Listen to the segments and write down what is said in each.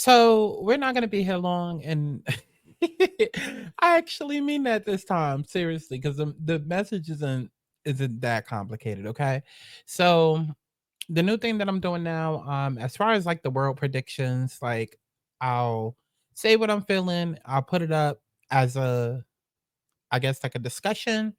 So we're not going to be here long, and I actually mean that this time seriously, because the message isn't that complicated. Okay, so the new thing that I'm doing now, as far as like the world predictions, like I'll say what I'm feeling, I'll put it up as a, I guess, like a discussion,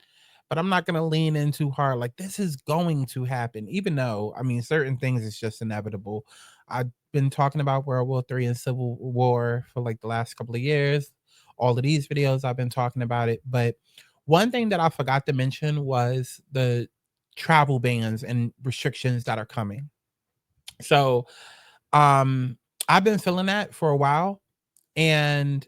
but I'm not gonna lean in too hard. Like this is going to happen, even though I mean certain things is just inevitable. I've been talking about World War III and Civil War for like the last couple of years. All of these videos I've been talking about it, but one thing that I forgot to mention was the travel bans and restrictions that are coming. So, I've been feeling that for a while, and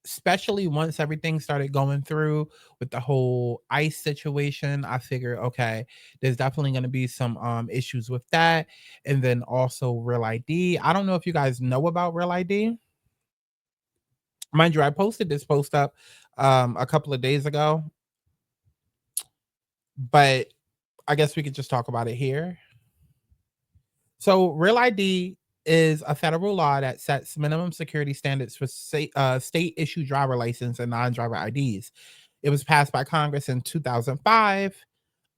especially once everything started going through with the whole ICE situation, I figured, okay, there's definitely going to be some issues with that. And then also Real ID. I don't know if you guys know about Real ID. Mind you, I posted this post up a couple of days ago, but I guess we could just talk about it here. So Real ID is a federal law that sets minimum security standards for state issued driver license and non-driver IDs. It was passed by Congress in 2005,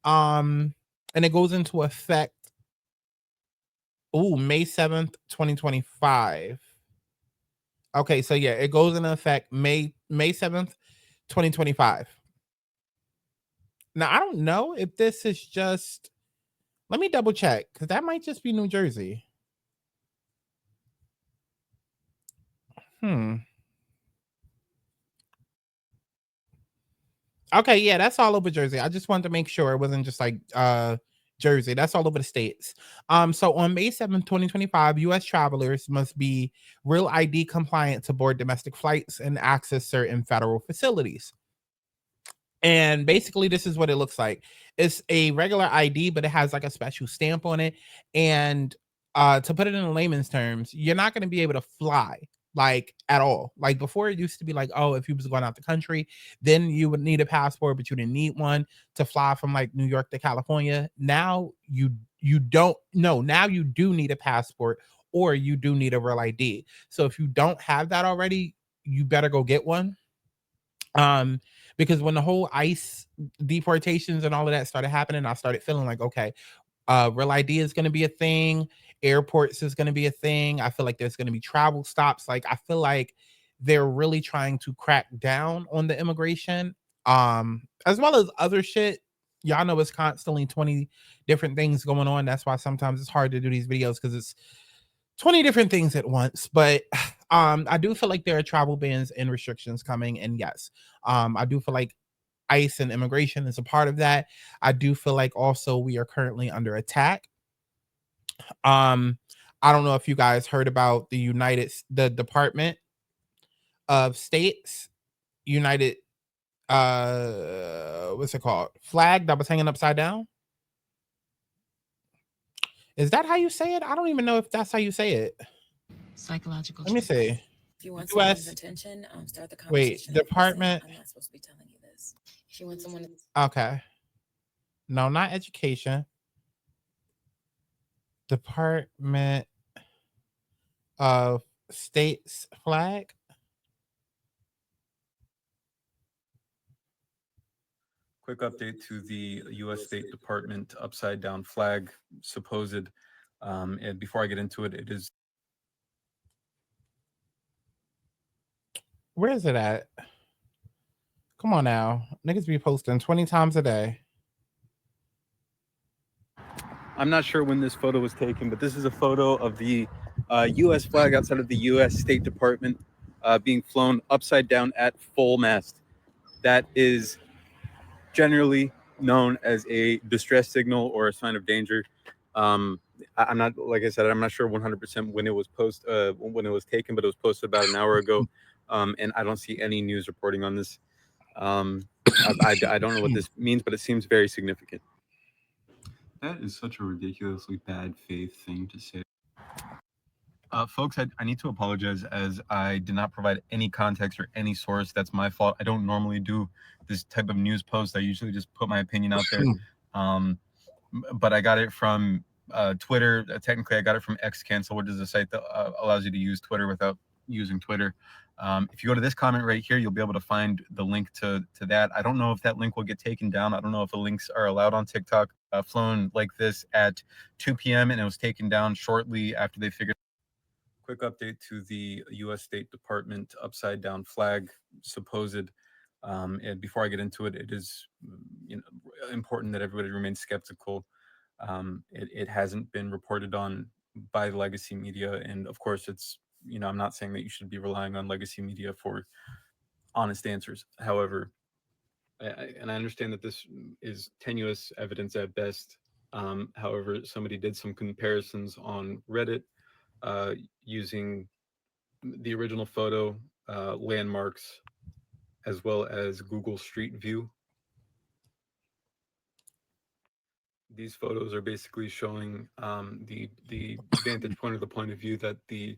and it goes into effect May 7th, 2025. Okay, so yeah, it goes into effect May 7th, 2025. Now I don't know if this is just, let me double check, because that might just be New Jersey. Okay, yeah, that's all over Jersey. I just wanted to make sure it wasn't just like Jersey. That's all over the states. So on May 7th, 2025, US travelers must be Real ID compliant to board domestic flights and access certain federal facilities. And basically, this is what it looks like. It's a regular ID, but it has like a special stamp on it. And to put it in layman's terms, you're not going to be able to fly like at all. Like before, it used to be like, oh, if you was going out the country, then you would need a passport, but you didn't need one to fly from like New York to California. Now you don't. No, now you do need a passport, or you do need a real ID. So if you don't have that already, you better go get one. um because when the whole ICE deportations and all of that started happening, I started feeling like, okay, Real ID is going to be a thing, airports is going to be a thing. I feel like there's going to be travel stops. Like I feel like they're really trying to crack down on the immigration, as well as other shit. Y'all know it's constantly 20 different things going on. That's why sometimes it's hard to do these videos, because it's 20 different things at once. But I do feel like there are travel bans and restrictions coming. And yes, I do feel like ICE and immigration is a part of that. I do feel like also we are currently under attack. Um, I don't know if you guys heard about the Department of State's United what's it called? Flag that was hanging upside down. Is that how you say it? I don't even know if that's how you say it. Psychological. Let me see. If you want someone's US attention, start the Wait, conversation. Department. I'm not supposed to be telling you this. If you want someone, Okay. No, not education. Department of State's flag. Quick update to the U.S. State Department upside down flag supposed. And before I get into it, it is. Where is it at? Come on now. Niggas be posting 20 times a day. I'm not sure when this photo was taken, but this is a photo of the U.S. flag outside of the U.S. State Department being flown upside down at full mast. That is generally known as a distress signal or a sign of danger. I'm not, like I said, I'm not sure 100% when it was when it was taken, but it was posted about an hour ago, and I don't see any news reporting on this. I don't know what this means, but it seems very significant. That is such a ridiculously bad faith thing to say. Folks, I need to apologize, as I did not provide any context or any source. That's my fault. I don't normally do this type of news post. I usually just put my opinion out there. But I got it from Twitter. Technically, I got it from X Cancel, which is a site that allows you to use Twitter without using Twitter. If you go to this comment right here, you'll be able to find the link to that. I don't know if that link will get taken down. I don't know if the links are allowed on TikTok. Flown like this at 2 p.m. and it was taken down shortly after they figured. Quick update to the U.S. State Department upside down flag supposed. And before I get into it, it is important that everybody remains skeptical. It hasn't been reported on by the legacy media, and of course, it's I'm not saying that you should be relying on legacy media for honest answers. However, I understand that this is tenuous evidence at best. However, somebody did some comparisons on Reddit using the original photo, landmarks, as well as Google Street View. These photos are basically showing the vantage point, or the point of view that the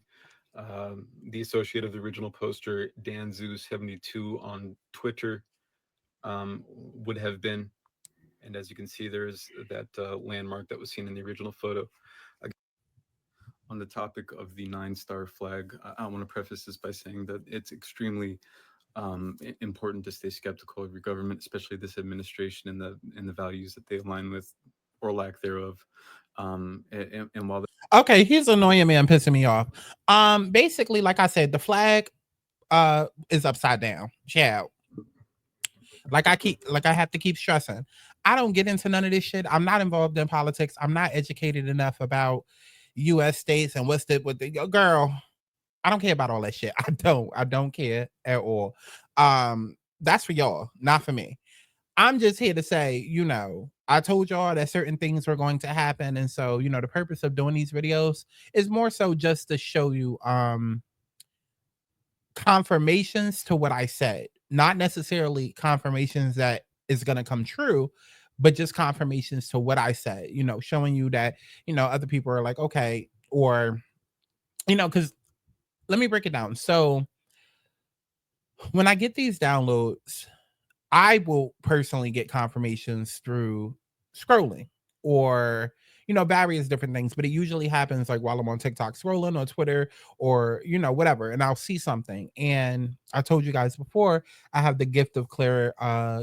associate of the original poster, DanZoo72 on Twitter, would have been. And as you can see, there's that landmark that was seen in the original photo. On the topic of the 9-star flag, I want to preface this by saying that it's extremely important to stay skeptical of your government, especially this administration and the values that they align with or lack thereof. And while okay, he's annoying me and pissing me off. Basically, like I said, the flag is upside down. Child. Like I have to keep stressing. I don't get into none of this shit. I'm not involved in politics. I'm not educated enough about US states and what's with the girl. I don't care about all that shit. I don't care at all. That's for y'all, not for me. I'm just here to say, I told y'all that certain things were going to happen. And so, the purpose of doing these videos is more so just to show you confirmations to what I said, not necessarily confirmations that is going to come true, but just confirmations to what I said, showing you that, other people are like, okay, or, because let me break it down. So when I get these downloads, I will personally get confirmations through scrolling or, various different things, but it usually happens like while I'm on TikTok scrolling or Twitter or, whatever. And I'll see something. And I told you guys before, I have the gift of clear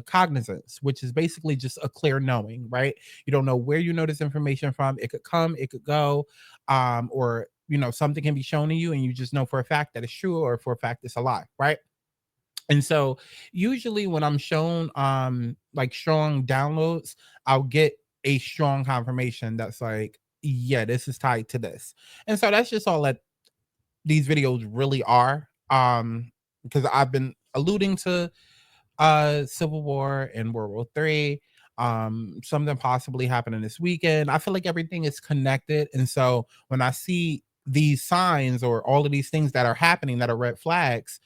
cognizance, which is basically just a clear knowing, right? You don't know where you know this information from. It could come, it could go, or, something can be shown to you and you just know for a fact that it's true or for a fact it's a lie, right? And so usually when I'm shown like strong downloads, I'll get a strong confirmation that's like, yeah, this is tied to this. And so that's just all that these videos really are. Because I've been alluding to Civil War and World War III, something possibly happening this weekend. I feel like everything is connected. And so when I see these signs or all of these things that are happening that are red flags,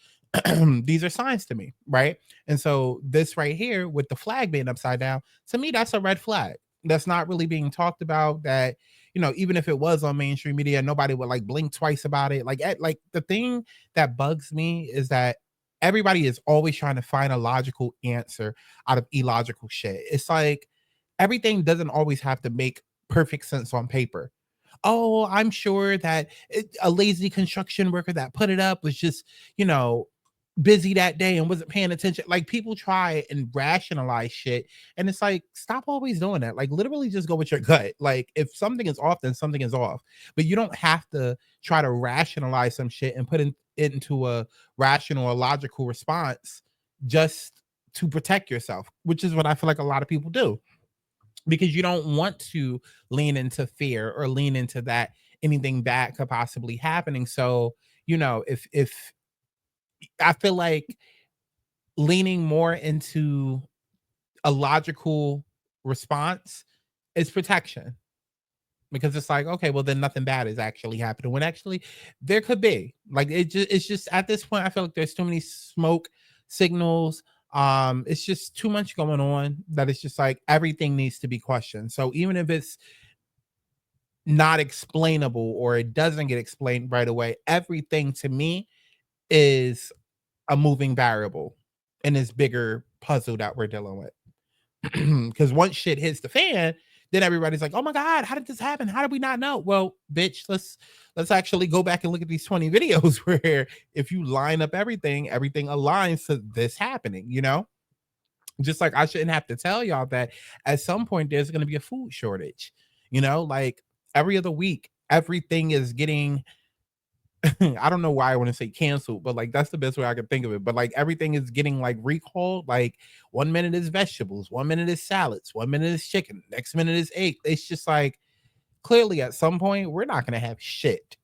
these are signs to me, right? And so this right here with the flag being upside down, to me, that's a red flag. That's not really being talked about. That, even if it was on mainstream media, nobody would like blink twice about it. Like the thing that bugs me is that everybody is always trying to find a logical answer out of illogical shit. It's like everything doesn't always have to make perfect sense on paper. Oh, I'm sure that a lazy construction worker that put it up was just, busy that day and wasn't paying attention. Like people try and rationalize shit, and it's like, stop always doing that. Like literally just go with your gut. Like if something is off, then something is off. But you don't have to try to rationalize some shit and put it into a rational or logical response just to protect yourself, which is what I feel like a lot of people do, because you don't want to lean into fear or lean into that anything bad could possibly happening. So, if I feel like leaning more into a logical response is protection, because it's like, okay, well then nothing bad is actually happening when actually there could be. Like it's just at this point I feel like there's too many smoke signals. It's just too much going on that it's just like everything needs to be questioned. So even if it's not explainable or it doesn't get explained right away, everything to me is a moving variable in this bigger puzzle that we're dealing with. Because once shit hits the fan, Then everybody's like, oh my God, how did this happen? How did we not know? Well, bitch, let's actually go back and look at these 20 videos where if you line up everything aligns to this happening, you know? Just like I shouldn't have to tell y'all that at some point there's going to be a food shortage, you know, like every other week, everything is getting, I don't know why I want to say canceled, but like that's the best way I can think of it. But like everything is getting like recalled. Like 1 minute is vegetables, 1 minute is salads, 1 minute is chicken, next minute is egg. It's just like clearly at some point we're not going to have shit.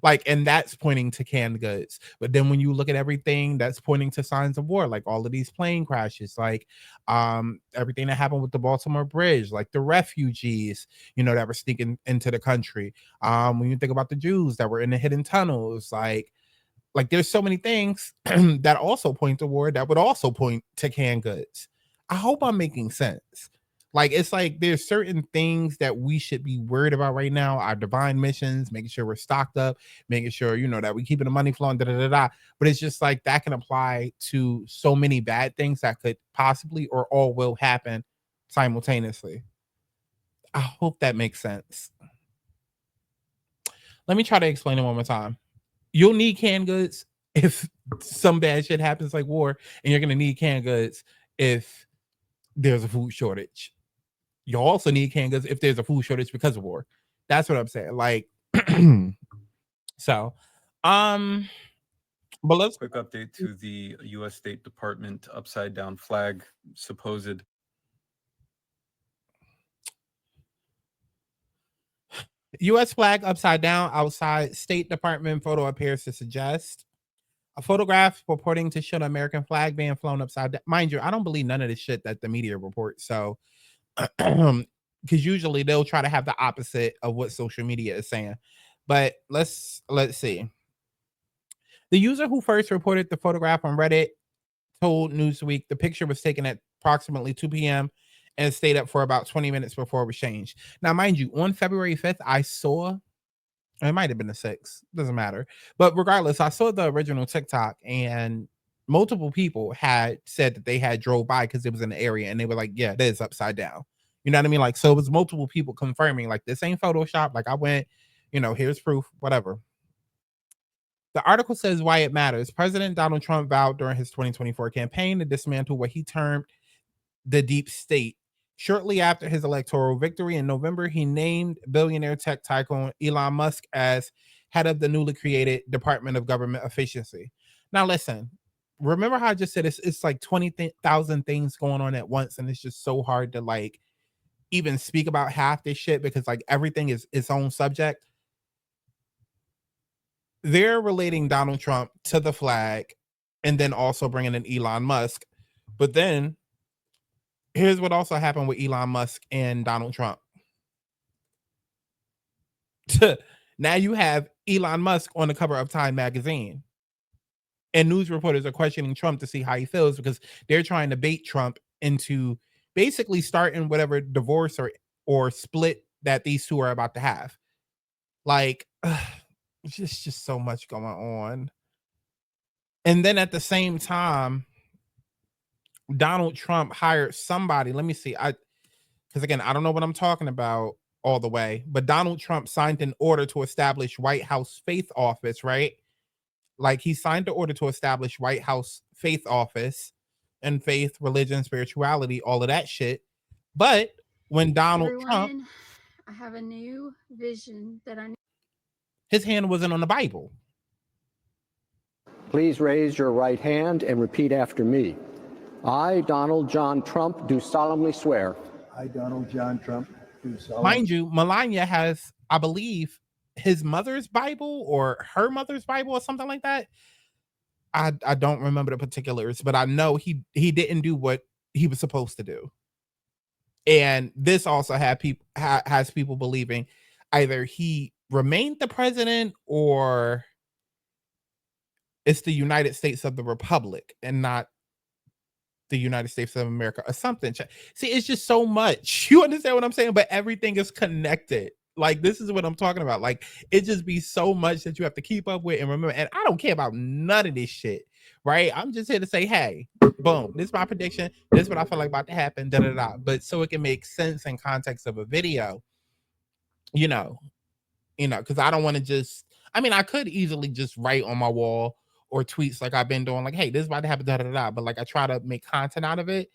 Like, and that's pointing to canned goods. But then when you look at everything, that's pointing to signs of war, like all of these plane crashes, like everything that happened with the Baltimore Bridge, like the refugees, you know, that were sneaking into the country. When you think about the Jews that were in the hidden tunnels, like there's so many things that also point to war that would also point to canned goods. I hope I'm making sense. Like, it's like there's certain things that we should be worried about right now. Our divine missions, making sure we're stocked up, making sure, you know, that we keeping the money flowing, da, da, da, da. But it's just like that can apply to so many bad things that could possibly or all will happen simultaneously. I hope that makes sense. Let me try to explain it one more time. You'll need canned goods if some bad shit happens like war, and you're going to need canned goods if there's a food shortage. You also need canned goods if there's a food shortage because of war. That's what I'm saying. Like, so, but let's quick update to the U.S. State Department upside down flag, supposed. U.S. flag upside down outside State Department photo appears to suggest a photograph purporting to show the American flag being flown upside down. Mind you, I don't believe none of this shit that the media reports. So, because usually they'll try to have the opposite of what social media is saying. But let's see. The user who first reported the photograph on Reddit told Newsweek the picture was taken at approximately 2 p.m. and stayed up for about 20 minutes before it was changed. Now, mind you, on February 5th, I saw, it might have been the 6th, doesn't matter. But regardless, I saw the original TikTok and multiple people had said that they had drove by because it was in the area and they were like, yeah, it is upside down. You know what I mean? Like, so it was multiple people confirming, like, this ain't Photoshop. Like, I went, you know, here's proof, whatever. The article says why it matters. President Donald Trump vowed during his 2024 campaign to dismantle what he termed the deep state. Shortly after his electoral victory in November, he named billionaire tech tycoon Elon Musk as head of the newly created Department of Government Efficiency. Now, listen, remember how I just said it's like 20,000 things going on at once, and it's just so hard to like even speak about half this shit because like everything is its own subject. They're relating Donald Trump to the flag and then also bringing in Elon Musk. But then here's what also happened with Elon Musk and Donald Trump. Now you have Elon Musk on the cover of Time magazine. And news reporters are questioning Trump to see how he feels because they're trying to bait Trump into basically starting whatever divorce or split that these two are about to have. Like, it's just so much going on. And then at the same time, Donald Trump hired somebody. Let me see. Because again, I don't know what I'm talking about all the way, but Donald Trump signed an order to establish White House Faith Office, right? Like he signed the order to establish White House Faith Office and faith, religion, spirituality, all of that shit. But when Donald Trump, I have a new vision that I need. His hand wasn't on the Bible. Please raise your right hand and repeat after me. I, Donald John Trump, do solemnly swear. I, Donald John Trump, do solemnly. Mind you, Melania has, I believe, his mother's Bible or her mother's Bible or something like that. I don't remember the particulars, but I know he didn't do what he was supposed to do. And this also has people believing either he remained the president or it's the United States of the Republic and not the United States of America or something. See, it's just so much. You understand what I'm saying? But everything is connected. Like, this is what I'm talking about. Like, it just be so much that you have to keep up with and remember. And I don't care about none of this shit. right? I'm just here to say, hey, boom, this is my prediction. This is what I feel like about to happen, da da da. But so it can make sense in context of a video, you know, because I don't want to just. I mean, I could easily just write on my wall or tweets like I've been doing, like, hey, this is about to happen, da da da. But like, I try to make content out of it.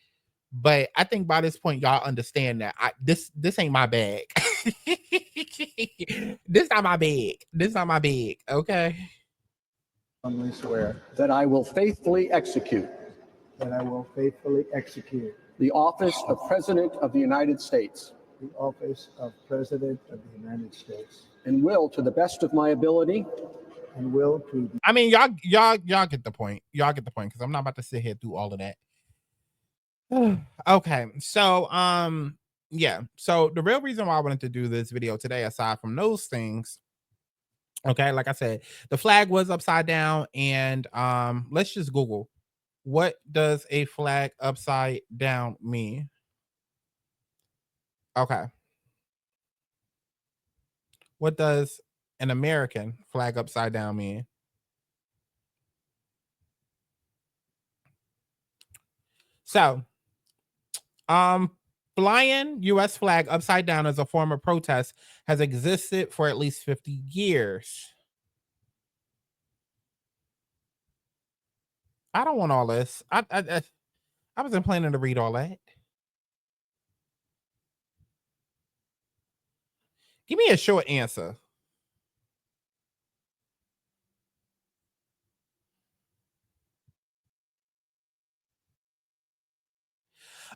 But I think by this point, y'all understand that this ain't my bag. This not my bag. This not my bag. Okay. solemnly swear that I will faithfully execute that I will faithfully execute the office of President of the United States the office of President of the United States and will, to the best of my ability, and will to the I mean, y'all get the point. Y'all get the point, because I'm not about to sit here through all of that. Okay, so yeah. So the real reason why I wanted to do this video today, aside from those things, okay, like I said, the flag was upside down, and let's just Google, what does a flag upside down mean? Okay. What does an American flag upside down mean? So, flying U.S. flag upside down as a form of protest has existed for at least 50 years. I don't want all this. I wasn't planning to read all that. Give me a short answer.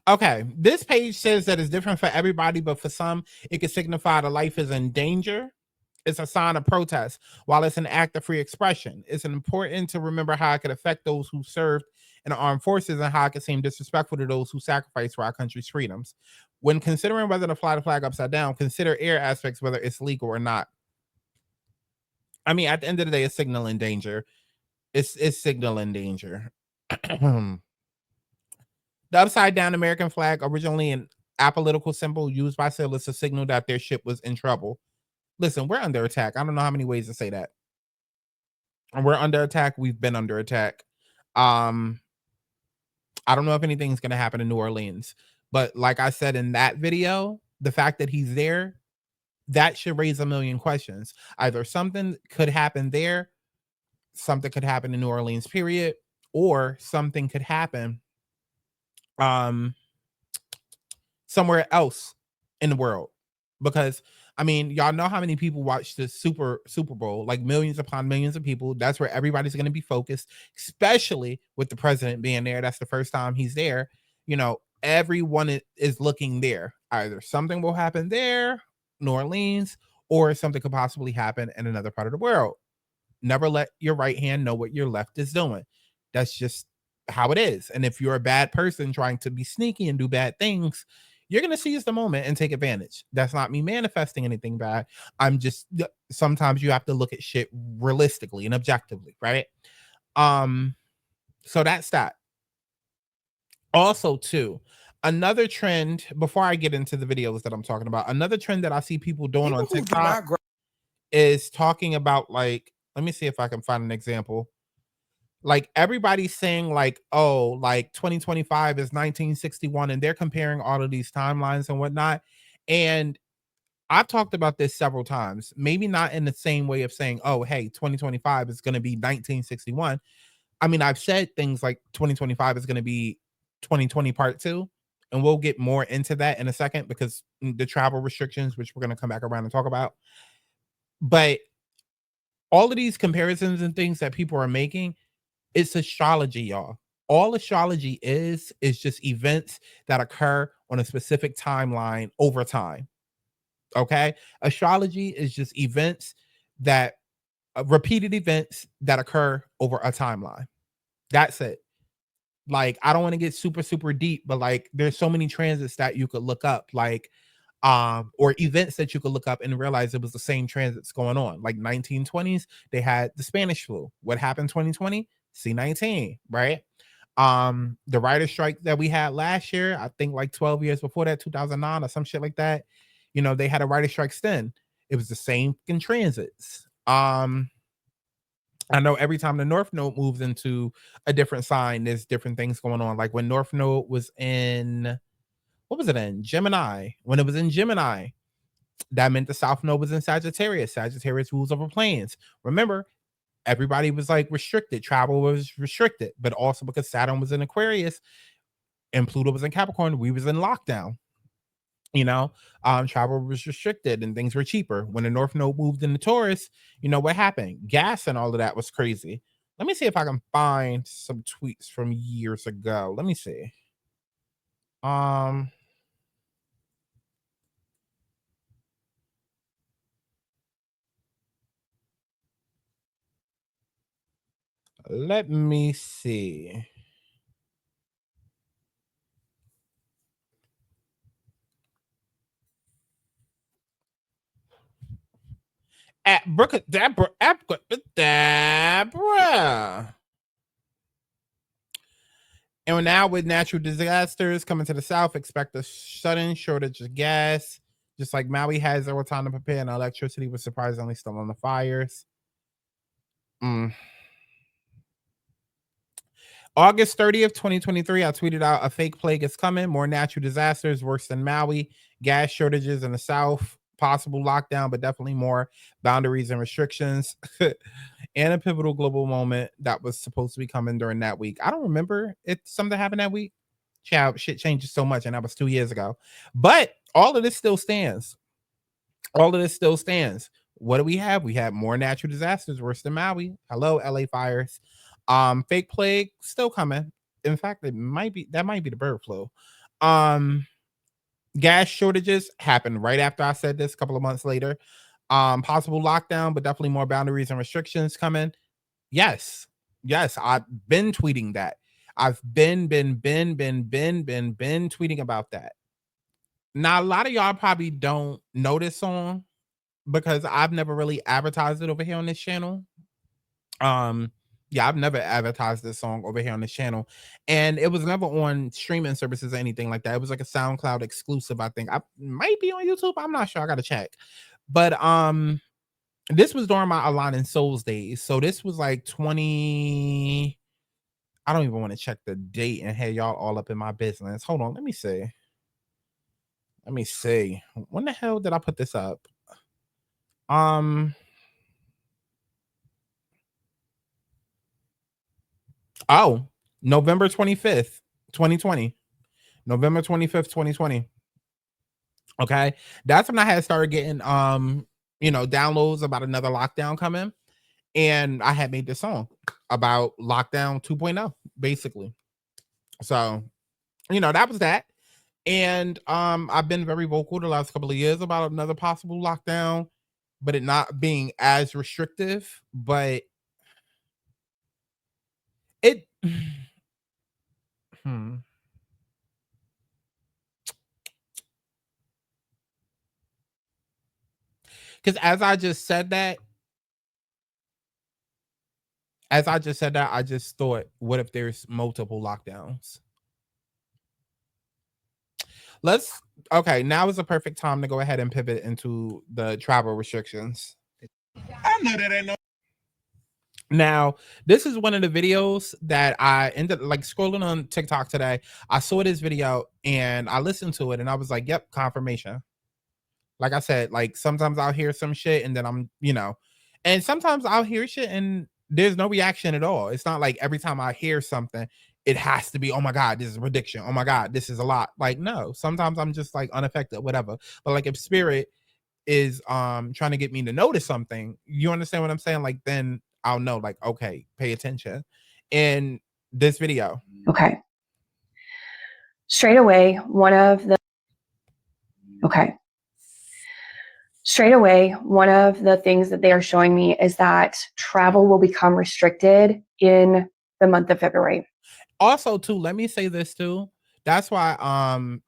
Okay, this page says that it's different for everybody, but for some, it can signify the life is in danger. It's a sign of protest. While it's an act of free expression, it's important to remember how it could affect those who served in the armed forces and how it can seem disrespectful to those who sacrificed for our country's freedoms. When considering whether to fly the flag upside down, consider air aspects, whether it's legal or not. I mean, at the end of the day, it's signaling danger. It's signaling danger. The upside down American flag, originally an apolitical symbol used by sailors to signal that their ship was in trouble. Listen, we're under attack. I don't know how many ways to say that. And we're under attack. We've been under attack. I don't know if anything's going to happen in New Orleans, but like I said in that video, the fact that he's there, that should raise a million questions. Either something could happen there, something could happen in New Orleans, period, or something could happen somewhere else in the world. Because I mean, y'all know how many people watch the Super Bowl, like millions upon millions of people. That's where everybody's going to be focused, especially with the president being there. That's the first time he's there. You know, everyone is looking there. Either something will happen there, New Orleans, or something could possibly happen in another part of the world. Never let your right hand know what your left is doing. That's just how it is. And if you're a bad person trying to be sneaky and do bad things, you're going to seize the moment and take advantage. That's not me manifesting anything bad. I'm just, sometimes you have to look at shit realistically and objectively, right? So that's that. Also, too, another trend, before I get into the videos that I'm talking about, another trend that I see people doing on TikTok is talking about, like, let me see if I can find an example. Like, everybody's saying, like, oh, like 2025 is 1961, and they're comparing all of these timelines and whatnot. And I've talked about this several times, maybe not in the same way of saying, oh, hey, 2025 is going to be 1961. I mean, I've said things like 2025 is going to be 2020 part 2, and we'll get more into that in a second because the travel restrictions, which we're going to come back around and talk about. But all of these comparisons and things that people are making, it's astrology, y'all. All astrology is just events that occur on a specific timeline over time. Okay? Astrology is just events that repeated events that occur over a timeline. That's it. Like, I don't want to get super deep, but like, there's so many transits that you could look up, like or events that you could look up and realize it was the same transits going on. Like 1920s, they had the Spanish flu. What happened 2020? C19, right? The writer strike that we had last year, I think like 12 years before that, 2009 or some shit like that, you know, they had a writer strike then. It was the same in transits. I know every time the North Node moves into a different sign, there's different things going on. Like when North Node was in, what was it in? Gemini. When it was in Gemini, that meant the South Node was in Sagittarius. Sagittarius rules over planes. Remember, everybody was like restricted. Travel was restricted, but also because Saturn was in Aquarius and Pluto was in Capricorn, we was in lockdown. You know, travel was restricted and things were cheaper. When the North Node moved into Taurus, you know what happened? Gas and all of that was crazy. Let me see if I can find some tweets from years ago. Let me see. Let me see. Abracadabra. And now with natural disasters coming to the south, expect a sudden shortage of gas. Just like Maui has zero time to prepare, and electricity was surprisingly still on the fires. August 30th, 2023, I tweeted out a fake plague is coming. More natural disasters worse than Maui. Gas shortages in the south. Possible lockdown, but definitely more boundaries and restrictions. And a pivotal global moment that was supposed to be coming during that week. I don't remember if something happened that week. Child, shit changes so much, and that was 2 years ago. But all of this still stands. All of this still stands. What do we have? We have more natural disasters worse than Maui. Hello, LA fires. Fake plague still coming. In fact, that might be the bird flu. Gas shortages happened right after I said this a couple of months later. Possible lockdown, but definitely more boundaries and restrictions coming. Yes, I've been tweeting that. I've been tweeting about that. Now, a lot of y'all probably don't know this song because I've never really advertised it over here on this channel. Yeah, I've never advertised this song over here on this channel, and it was never on streaming services or anything like that. It was like a SoundCloud exclusive. I think I might be on YouTube. I'm not sure. I gotta check. But this was during my Aligning Souls days. So this was like 20. I don't even want to check the date and have y'all all up in my business. Hold on, let me see. When the hell did I put this up? Oh, November 25th, 2020. November 25th, 2020. Okay. That's when I had started getting downloads about another lockdown coming. And I had made this song about lockdown 2.0, basically. So, that was that. And I've been very vocal the last couple of years about another possible lockdown, but it not being as restrictive, but it because as I just said that, I just thought, what if there's multiple lockdowns? Okay, now is the perfect time to go ahead and pivot into the travel restrictions. I know that ain't no. Now, this is one of the videos that I ended like scrolling on TikTok today. I saw this video and I listened to it and I was like, yep, confirmation. Like I said, like sometimes I'll hear some shit and then and sometimes I'll hear shit and there's no reaction at all. It's not like every time I hear something, it has to be, oh my God, this is a prediction. Oh my God, this is a lot. Like, no, sometimes I'm just like unaffected, whatever. But like if spirit is trying to get me to notice something, you understand what I'm saying? Like then I'll know, like, okay, pay attention. In this video. Okay. Straight away, one of the things that they are showing me is that travel will become restricted in the month of February. Also, too, let me say this too. That's why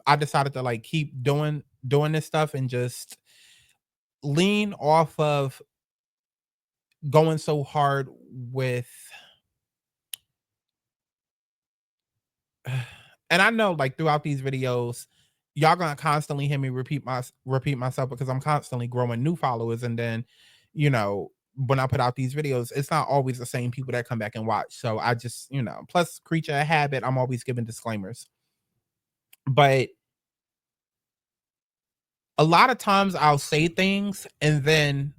I decided to like keep doing this stuff and just lean off of going so hard with and I know like throughout these videos y'all gonna constantly hear me repeat myself because I'm constantly growing new followers and then when I put out these videos, it's not always the same people that come back and watch. So I just, plus creature of habit, I'm always giving disclaimers. But a lot of times I'll say things, and then,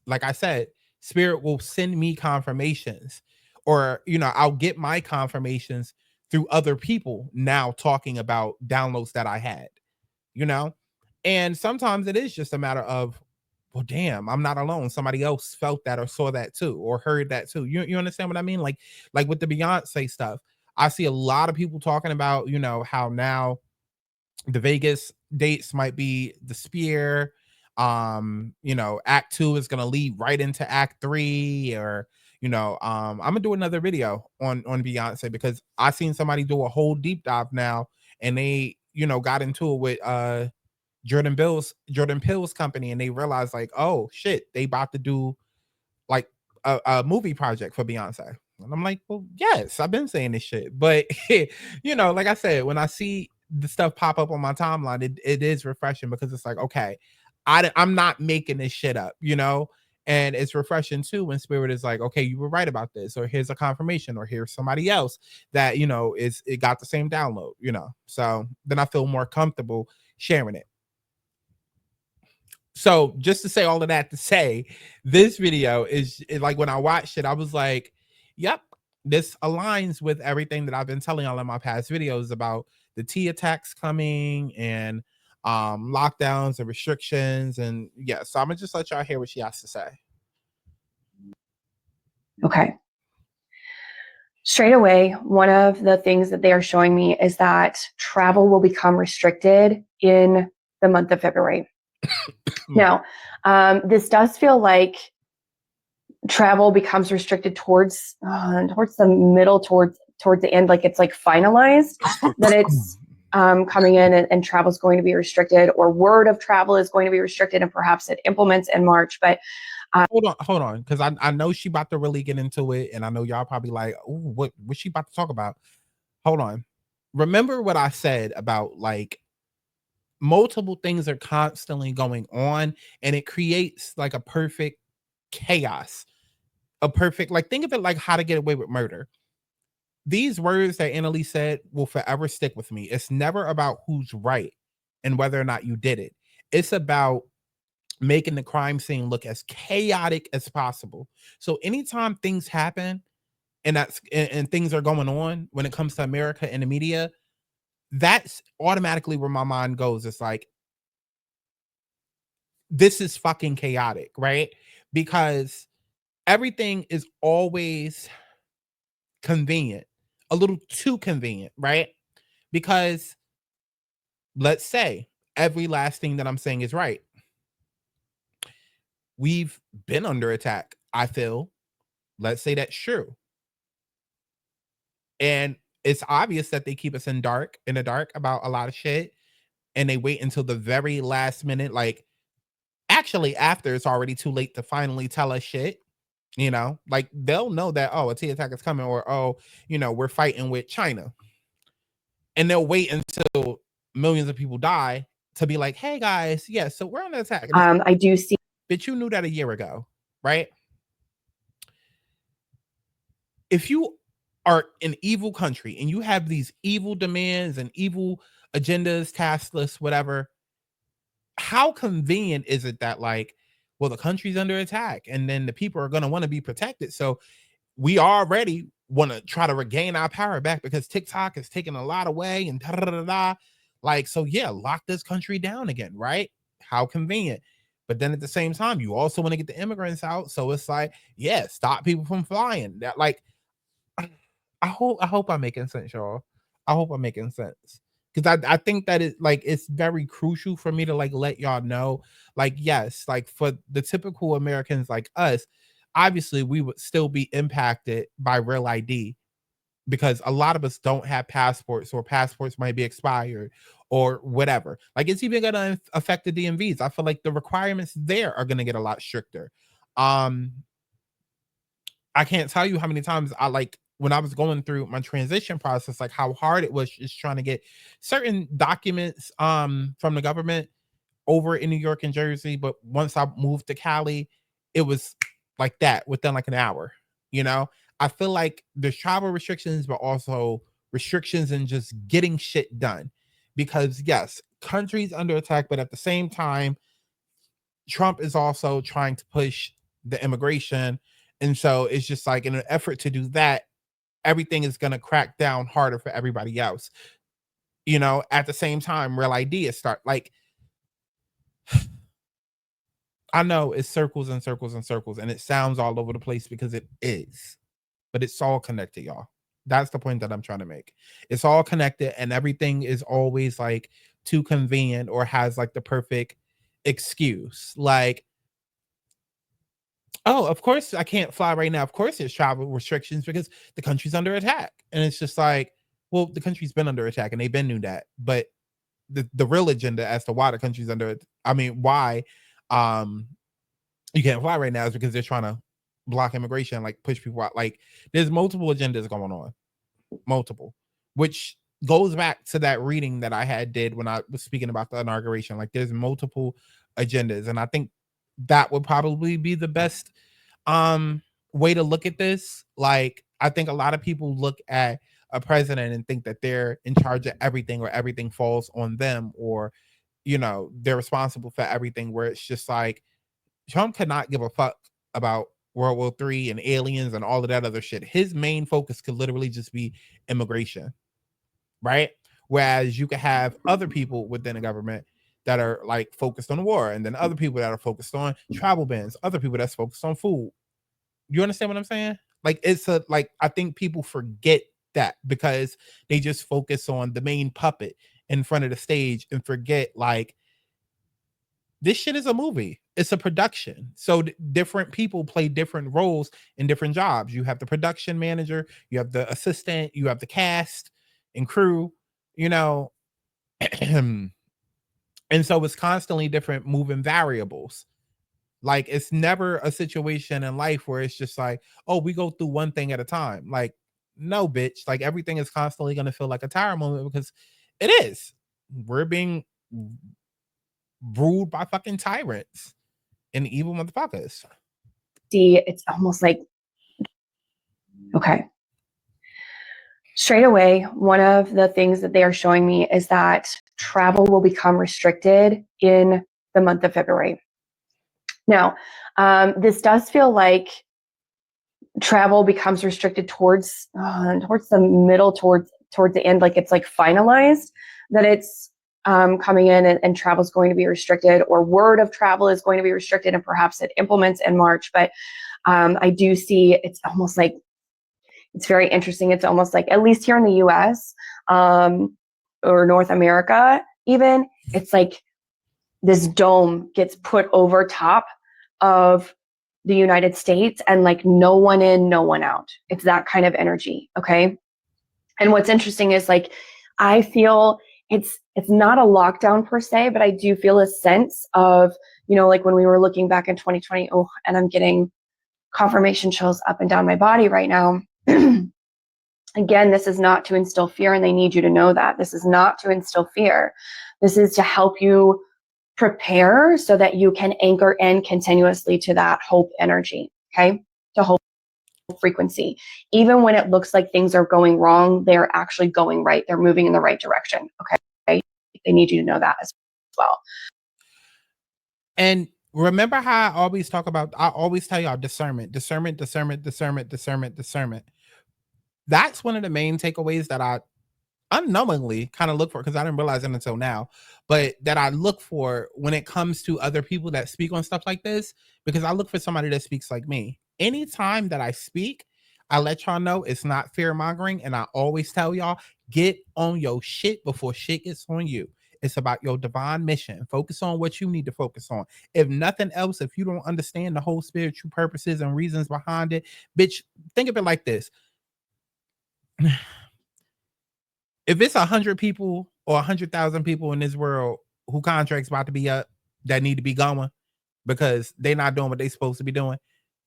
like I said, Spirit will send me confirmations, or, I'll get my confirmations through other people now talking about downloads that I had, and sometimes it is just a matter of, well, damn, I'm not alone. Somebody else felt that or saw that too, or heard that too. You understand what I mean? Like with the Beyonce stuff, I see a lot of people talking about, how now the Vegas dates might be the spear. Act 2 is gonna lead right into act 3, or I'm gonna do another video on Beyonce, because I seen somebody do a whole deep dive now, and they got into it with Jordan Peele's company, and they realized, like, oh shit, they about to do like a movie project for Beyonce. And I'm like, well, yes, I've been saying this shit. But like I said, when I see the stuff pop up on my timeline, it is refreshing, because it's like, okay, I'm not making this shit up, and it's refreshing too when Spirit is like, okay, you were right about this, or here's a confirmation, or here's somebody else that it got the same download, so then I feel more comfortable sharing it. So just to say all of that to say, this video is like, when I watched it, I was like, yep, this aligns with everything that I've been telling y'all in my past videos about the T attacks coming, and lockdowns and restrictions. And yeah, so I'm gonna just let y'all hear what she has to say. Okay. Straight away, one of the things that they are showing me is that travel will become restricted in the month of February. Now, this does feel like travel becomes restricted towards the middle, towards the end, like it's like finalized that it's coming in, and travel is going to be restricted, or word of travel is going to be restricted, and perhaps it implements in March. But hold on, because I know she about to really get into it, and I know y'all probably like, ooh, what's she about to talk about? Hold on. Remember what I said about, like, multiple things are constantly going on, and it creates like a perfect chaos, like, think of it like How to Get Away with Murder. These words that Annalise said will forever stick with me. It's never about who's right and whether or not you did it. It's about making the crime scene look as chaotic as possible. So anytime things happen, and things are going on when it comes to America and the media, that's automatically where my mind goes. It's like, this is fucking chaotic, right? Because everything is always convenient, a little too convenient, right? Because let's say every last thing that I'm saying is right. We've been under attack, I feel. Let's say that's true. And it's obvious that they keep us in the dark about a lot of shit, and they wait until the very last minute, like, actually after it's already too late to finally tell us shit. Like, they'll know that, oh, a T attack is coming, or, oh, we're fighting with China. And they'll wait until millions of people die to be like, hey guys, yeah, so we're under attack. I do see. But you knew that a year ago, right? If you are an evil country and you have these evil demands and evil agendas, task lists, whatever, how convenient is it that, like, well, the country's under attack, and then the people are going to want to be protected. So we already want to try to regain our power back, because TikTok is taking a lot away, and da-da-da-da-da. Like, so yeah, lock this country down again, right? How convenient. But then at the same time, you also want to get the immigrants out. So it's like, yeah, stop people from flying. That, like, I hope I'm making sense, y'all. I hope I'm making sense. Because I think that it's very crucial for me to, like, let y'all know, like, yes, like, for the typical Americans like us, obviously we would still be impacted by Real ID, because a lot of us don't have passports, or passports might be expired, or whatever. Like, it's even gonna affect the DMVs. I feel like the requirements there are gonna get a lot stricter. I can't tell you how many times when I was going through my transition process, like, how hard it was just trying to get certain documents from the government over in New York and Jersey. But once I moved to Cali, it was like that within like an hour. You know, I feel like there's travel restrictions, but also restrictions in just getting shit done. Because yes, countries under attack, but at the same time, Trump is also trying to push the immigration. And so it's just like in an effort to do that, everything is going to crack down harder for everybody else. You know, at the same time, real ideas start like, I know it's circles and circles and circles, and it sounds all over the place because it is, but it's all connected, y'all. That's the point that I'm trying to make. It's all connected, and everything is always like too convenient or has like the perfect excuse. Like, oh, of course I can't fly right now. Of course there's travel restrictions because the country's under attack. And it's just like, well, the country's been under attack and they've been knew that. But the real agenda as to why the country's under it, I mean, why you can't fly right now is because they're trying to block immigration, like push people out. Like there's multiple agendas going on. Multiple, which goes back to that reading that I had did when I was speaking about the inauguration. Like there's multiple agendas, and I think that would probably be the best way to look at this. Like I think a lot of people look at a president and think that they're in charge of everything or everything falls on them, or you know, they're responsible for everything, where it's just like Trump could not give a fuck about World War III and aliens and all of that other shit. His main focus could literally just be immigration, right? Whereas you could have other people within the government that are like focused on the war, and then other people that are focused on travel bans, other people that's focused on food. You understand what I'm saying? Like it's a like I think people forget that because they just focus on the main puppet in front of the stage and forget like this shit is a movie. It's a production. So different people play different roles in different jobs. You have the production manager, you have the assistant, you have the cast and crew, you know. And so it's constantly different moving variables. Like it's never a situation in life where it's just like, oh, we go through one thing at a time. Like, no, bitch. Like everything is constantly going to feel like a tire moment because it is. We're being ruled by fucking tyrants and evil motherfuckers. See, it's almost like, okay. Straight away, one of the things that they are showing me is that travel will become restricted in the month of February. Now, this does feel like travel becomes restricted towards the middle, towards the end, like it's like finalized that it's coming in and travel is going to be restricted, or word of travel is going to be restricted, and perhaps it implements in March. But I do see it's almost like, it's very interesting. It's almost like, at least here in the US or North America, even, it's like this dome gets put over top of the United States and like no one in, no one out. It's that kind of energy. Okay. And what's interesting is like, I feel it's not a lockdown per se, but I do feel a sense of, you know, like when we were looking back in 2020, and I'm getting confirmation chills up and down my body right now. Again, this is not to instill fear, and they need you to know that. This is not to instill fear. This is to help you prepare so that you can anchor in continuously to that hope energy, okay? To hope frequency. Even when it looks like things are going wrong, they're actually going right. They're moving in the right direction, okay? They need you to know that as well. And remember how I always tell y'all discernment. That's one of the main takeaways that I unknowingly kind of look for, because I didn't realize it until now, but that I look for when it comes to other people that speak on stuff like this, because I look for somebody that speaks like me. Anytime that I speak, I let y'all know it's not fear mongering, and I always tell y'all, get on your shit before shit gets on you. It's about your divine mission. Focus on what you need to focus on. If nothing else, if you don't understand the whole spiritual purposes and reasons behind it, bitch, think of it like this. If it's 100 people or 100,000 people in this world who contracts about to be up that need to be going because they're not doing what they're supposed to be doing,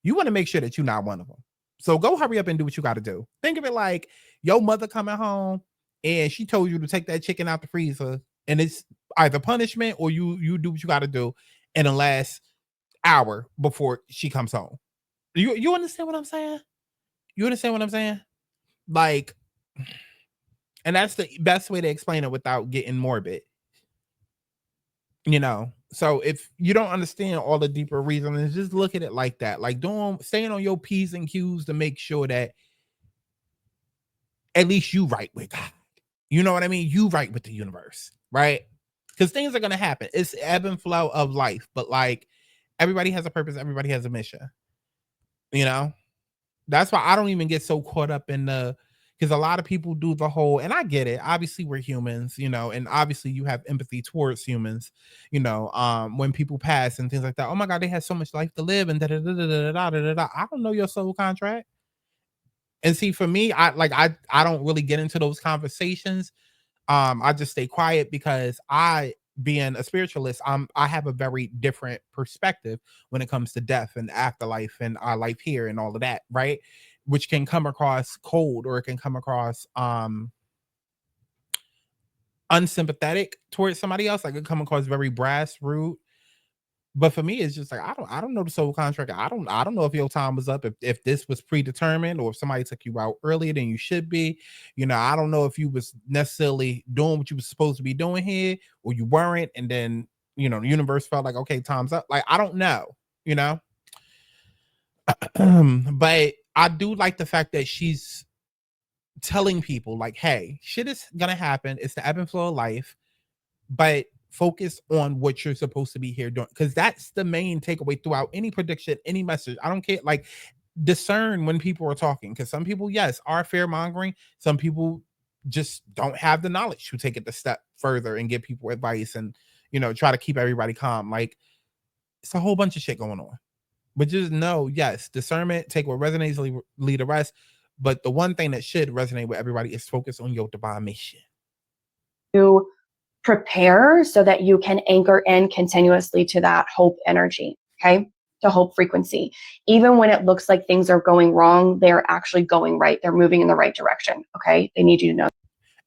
you want to make sure that you're not one of them. So go hurry up and do what you got to do. Think of it like your mother coming home and she told you to take that chicken out the freezer, and it's either punishment or you do what you got to do in the last hour before she comes home. You understand what I'm saying? You understand what I'm saying? Like, and that's the best way to explain it without getting morbid. So if you don't understand all the deeper reasons, just look at it like that. Like staying on your P's and Q's to make sure that at least you right with God. You know what I mean? You right with the universe, right? Because things are gonna happen. It's ebb and flow of life, but like everybody has a purpose, everybody has a mission. That's why I don't even get so caught up in because a lot of people do the whole, and I get it. Obviously, we're humans, and obviously you have empathy towards humans, when people pass and things like that. Oh my God, they had so much life to live, and da da da da da da da da. I don't know your soul contract. And see, for me, I don't really get into those conversations. I just stay quiet because being a spiritualist, I have a very different perspective when it comes to death and afterlife and our life here and all of that, right? Which can come across cold, or it can come across unsympathetic towards somebody else. Like it come across very brass, rude. But for me, it's just like I don't know the soul contract. I don't know if your time was up, if this was predetermined, or if somebody took you out earlier than you should be. I don't know if you was necessarily doing what you was supposed to be doing here, or you weren't, and then the universe felt like, okay, time's up. Like I don't know, but I do like the fact that she's telling people like, hey, shit is gonna happen. It's the ebb and flow of life, but focus on what you're supposed to be here doing, because that's the main takeaway throughout any prediction, any message. I don't care. Like, discern when people are talking, because some people, yes, are fear mongering. Some people just don't have the knowledge to take it a step further and give people advice and try to keep everybody calm. Like, it's a whole bunch of shit going on. But just know, yes, discernment, take what resonates, lead the rest. But the one thing that should resonate with everybody is focus on your divine mission. To prepare so that you can anchor in continuously to that hope energy, okay? To hope frequency. Even when it looks like things are going wrong, they're actually going right. They're moving in the right direction, okay? They need you to know.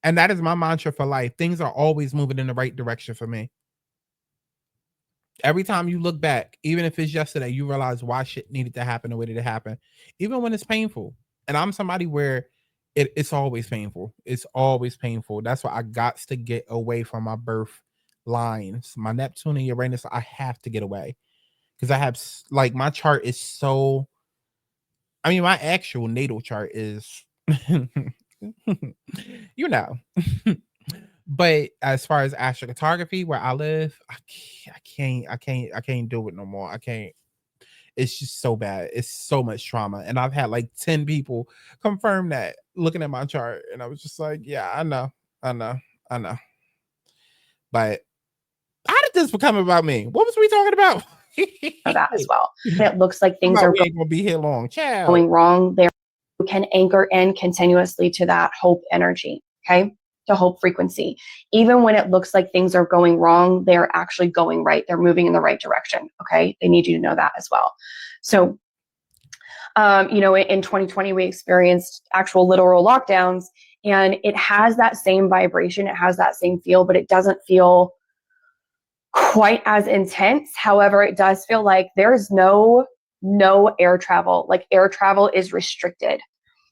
And that is my mantra for life. Things are always moving in the right direction for me. Every time you look back, even if it's yesterday, you realize why shit needed to happen the way that it happened, even when it's painful. And I'm somebody where it's always painful. It's always painful. That's why I got to get away from my birth lines. My Neptune and Uranus, I have to get away. Because I have, like, my chart is so... I mean, my actual natal chart is... But as far as astrocartography, where I live, I can't do it no more. I can't. It's just so bad. It's so much trauma. And I've had like 10 people confirm that looking at my chart. And I was just like, yeah, I know. But how did this become about me? What was we talking about? That as well. It looks like things are going to be here long. Ciao. Going wrong. There you can anchor in continuously to that hope energy, okay? To hope frequency. Even when it looks like things are going wrong, they're actually going right. They're moving in the right direction, okay? They need you to know that as well. So, in 2020, we experienced actual literal lockdowns, and it has that same vibration. It has that same feel, but it doesn't feel quite as intense. However, it does feel like there's no air travel. Like, air travel is restricted.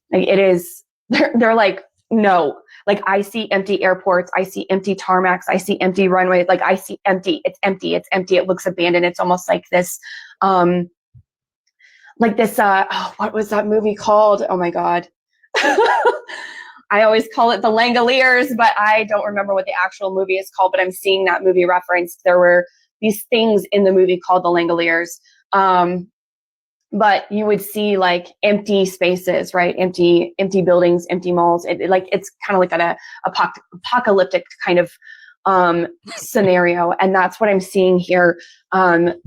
Like, it is, they're like, no. Like, I see empty airports, I see empty tarmacs, I see empty runways. Like, I see empty. It's empty. It's empty. It looks abandoned. It's almost like this, what was that movie called? Oh my God. I always call it The Langoliers, but I don't remember what the actual movie is called, but I'm seeing that movie referenced. There were these things in the movie called The Langoliers. But you would see like empty spaces, right? Empty buildings, empty malls. It's kind of like an apocalyptic kind of scenario. And that's what I'm seeing here.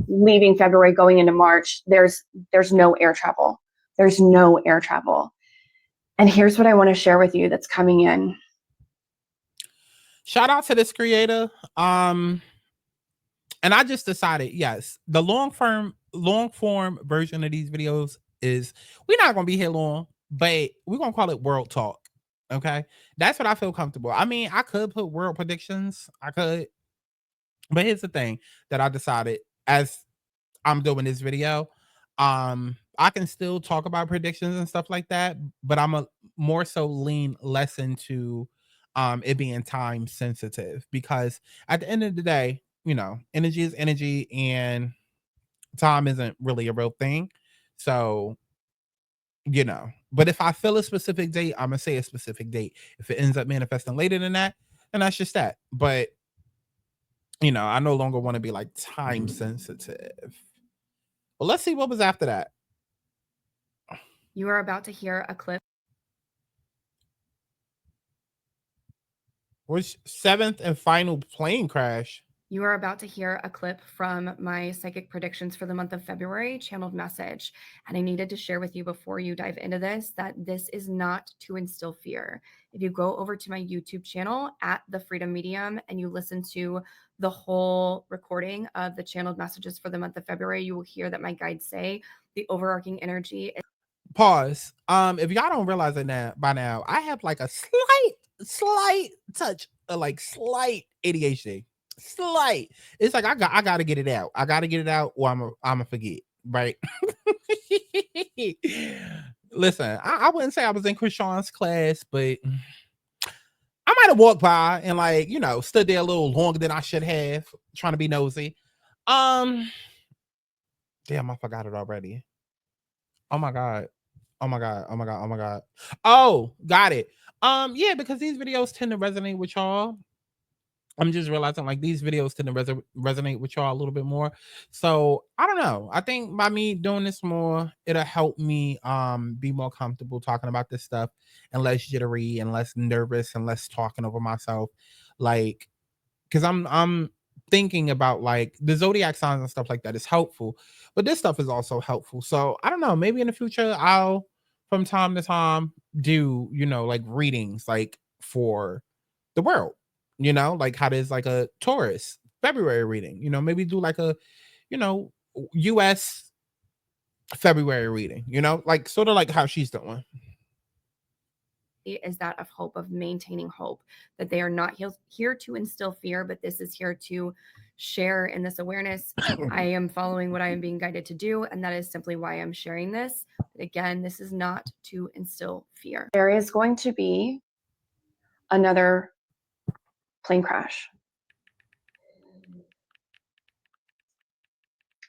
Leaving February, going into March, there's no air travel. There's no air travel. And here's what I want to share with you that's coming in. Shout out to this creator. And I just decided, yes, the long form version of these videos is, we're not going to be here long, but we're going to call it World Talk. Okay. That's what I feel comfortable. I mean, I could put world predictions. I could. But here's the thing that I decided as I'm doing this video. I can still talk about predictions and stuff like that, but I'm a more so lean less into it being time sensitive, because at the end of the day, you know, energy is energy and time isn't really a real thing. So, you know, but if I feel a specific date, I'm gonna say a specific date. If it ends up manifesting later than that, then that's just that. But you know, I no longer want to be like time sensitive. Well, let's see what was after that. You are about to hear a clip. Which seventh and final plane crash? You are about to hear a clip from my psychic predictions for the month of February, channeled message. And I needed to share with you before you dive into this, that this is not to instill fear. If you go over to my YouTube channel at The Freedom Medium and you listen to the whole recording of the channeled messages for the month of February, you will hear that my guides say the overarching energy is— Pause. If y'all don't realize it now by now, I have like a slight touch of like slight ADHD. Slight. It's like I gotta get it out. I gotta get it out, or I'm forget. Right. Listen, I wouldn't say I was in Krishan's class, but I might have walked by and, like, you know, stood there a little longer than I should have, trying to be nosy. Damn, I forgot it already. Oh my god. Oh my god. Oh my god. Oh my god. Oh, got it. Yeah, because these videos tend to resonate with y'all. I'm just realizing like these videos tend to resonate with y'all a little bit more. So I don't know. I think by me doing this more, it'll help me be more comfortable talking about this stuff and less jittery and less nervous and less talking over myself. Like, because I'm thinking about like the zodiac signs and stuff like that is helpful, but this stuff is also helpful. So I don't know, maybe in the future I'll from time to time do, you know, like readings like for the world, you know, like how there's like a Taurus February reading, you know, maybe do like a, you know, US February reading, you know, like sort of like how she's doing. Is that of hope, of maintaining hope, that they are not here to instill fear, but this is here to share in this awareness. I am following what I am being guided to do, and that is simply why I'm sharing this. But again, this is not to instill fear. There is going to be another plane crash.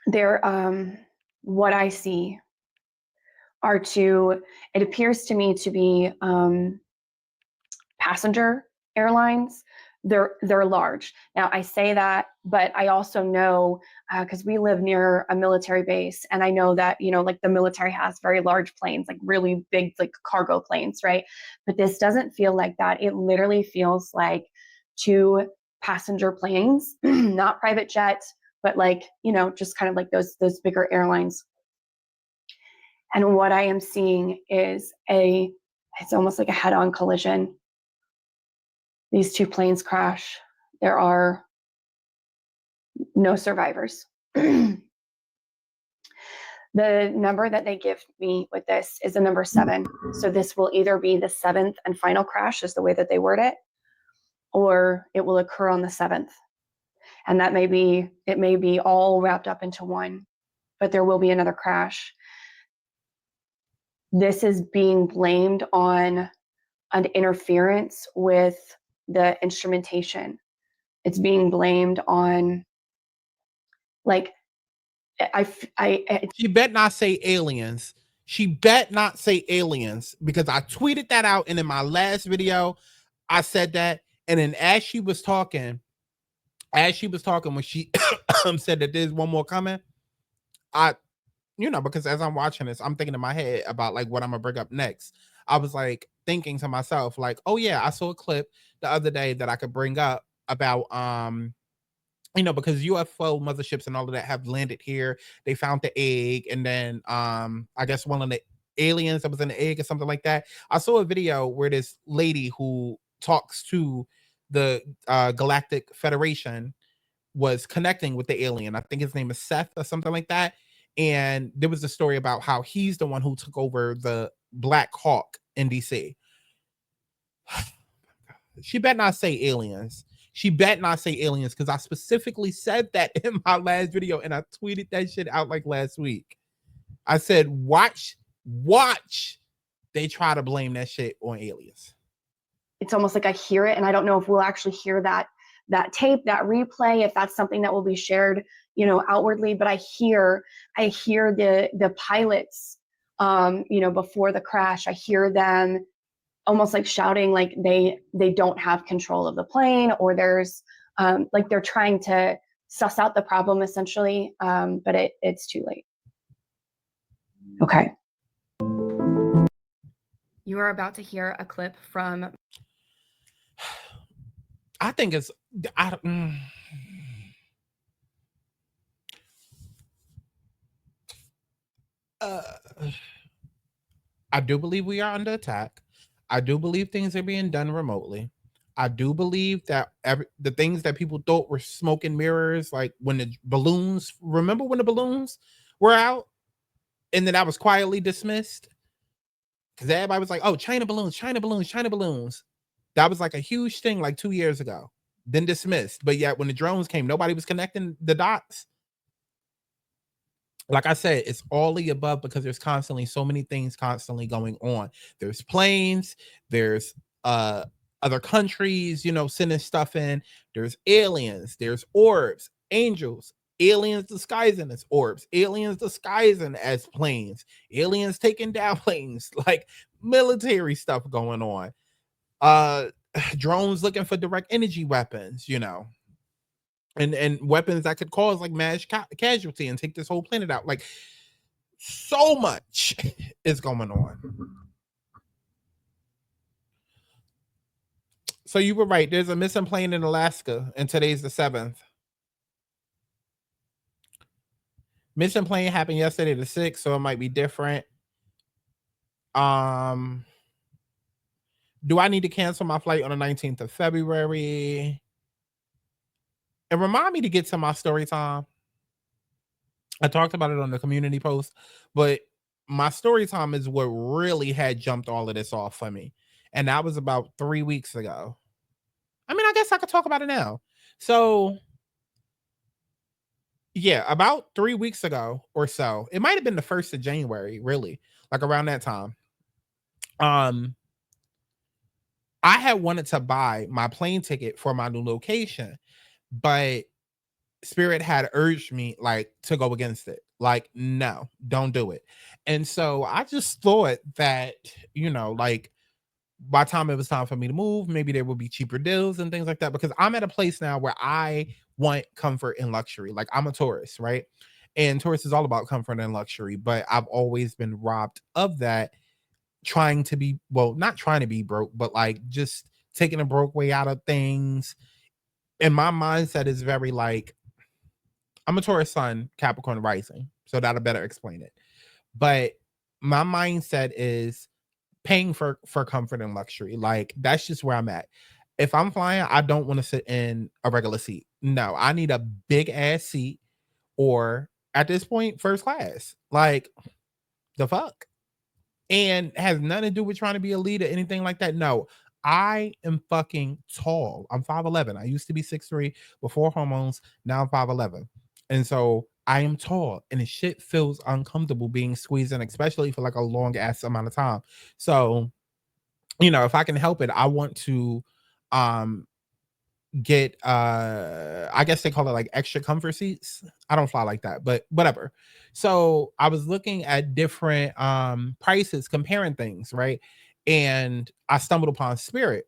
There, what I see are two, it appears to me to be passenger airlines. They're large. Now I say that, but I also know, because we live near a military base, and I know that, you know, like the military has very large planes, like really big, like cargo planes, right? But this doesn't feel like that. It literally feels like two passenger planes, not private jets, but like, you know, just kind of like those bigger airlines. And what I am seeing is it's almost like a head-on collision. These two planes crash. There are no survivors. The number that they give me with this is the number 7. So this will either be the 7th and final crash, is the way that they word it, or it will occur on the 7th. And that may be all wrapped up into one, but there will be another crash. This is being blamed on an interference with the instrumentation. It's being blamed on, like, She bet not say aliens. She bet not say aliens, because I tweeted that out, and in my last video I said that. And then as she was talking when she said that there's one more coming, I, you know, because as I'm watching this, I'm thinking in my head about like what I'm gonna bring up next. I was like thinking to myself, like, oh yeah, I saw a clip the other day that I could bring up about you know, because UFO motherships and all of that have landed here. They found the egg, and then I guess one of the aliens that was in the egg or something like that. I saw a video where this lady who talks to the Galactic Federation was connecting with the alien. I think his name is Seth or something like that. And there was a story about how he's the one who took over the Black Hawk in DC. She better not say aliens. She bet not say aliens, because I specifically said that in my last video, and I tweeted that shit out like last week. I said, watch. They try to blame that shit on aliens. It's almost like I hear it, and I don't know if we'll actually hear that tape, that replay, if that's something that will be shared, outwardly. But I hear the pilots, before the crash. I hear them almost like shouting, like they don't have control of the plane, or there's like they're trying to suss out the problem essentially, but it's too late. Okay. You are about to hear a clip from. I think it's. I do believe we are under attack. I do believe things are being done remotely. I do believe that the things that people thought were smoke and mirrors, like when the balloons, remember when the balloons were out and then that was quietly dismissed? Because everybody was like, oh, China balloons, China balloons, China balloons. That was like a huge thing like 2 years ago, then dismissed. But yet when the drones came, nobody was connecting the dots. Like I said, it's all the above because there's constantly so many things constantly going on. There's planes, there's other countries, sending stuff in. There's aliens, there's orbs, angels, aliens disguising as orbs, aliens disguising as planes, aliens taking down planes, like military stuff going on. Drones looking for direct energy weapons, and weapons that could cause like mass casualty and take this whole planet out. Like, so much is going on. So you were right. There's a missing plane in Alaska, and today's the 7th. Missing plane happened yesterday the 6th, so it might be different. Do I need to cancel my flight on the 19th of February? And remind me to get to my story time. I talked about it on the community post, but my story time is what really had jumped all of this off for me. And that was about 3 weeks ago. I mean, I guess I could talk about it now. So yeah, about 3 weeks ago or so, it might've been the 1st of January, really, like around that time. I had wanted to buy my plane ticket for my new location, but Spirit had urged me like to go against it. Like, no, don't do it. And so I just thought that, like by the time it was time for me to move, maybe there would be cheaper deals and things like that, because I'm at a place now where I want comfort and luxury. Like, I'm a tourist, right? And tourist is all about comfort and luxury, but I've always been robbed of that, trying to be, well, not trying to be broke, but like just taking a broke way out of things. And my mindset is very like, I'm a Taurus sun, Capricorn rising, so that'll better explain it. But my mindset is paying for comfort and luxury. Like, that's just where I'm at. If I'm flying, I don't want to sit in a regular seat. No, I need a big ass seat, or at this point, first class. Like, the fuck? And has nothing to do with trying to be a leader, anything like that. No, I am fucking tall. I'm 5'11". I used to be 6'3" before hormones. Now I'm 5'11". And so I am tall, and the shit feels uncomfortable being squeezed in, especially for like a long ass amount of time. So, if I can help it, I want to get I guess they call it like extra comfort seats. I don't fly like that, but whatever. So I was looking at different prices, comparing things, right? And I stumbled upon Spirit,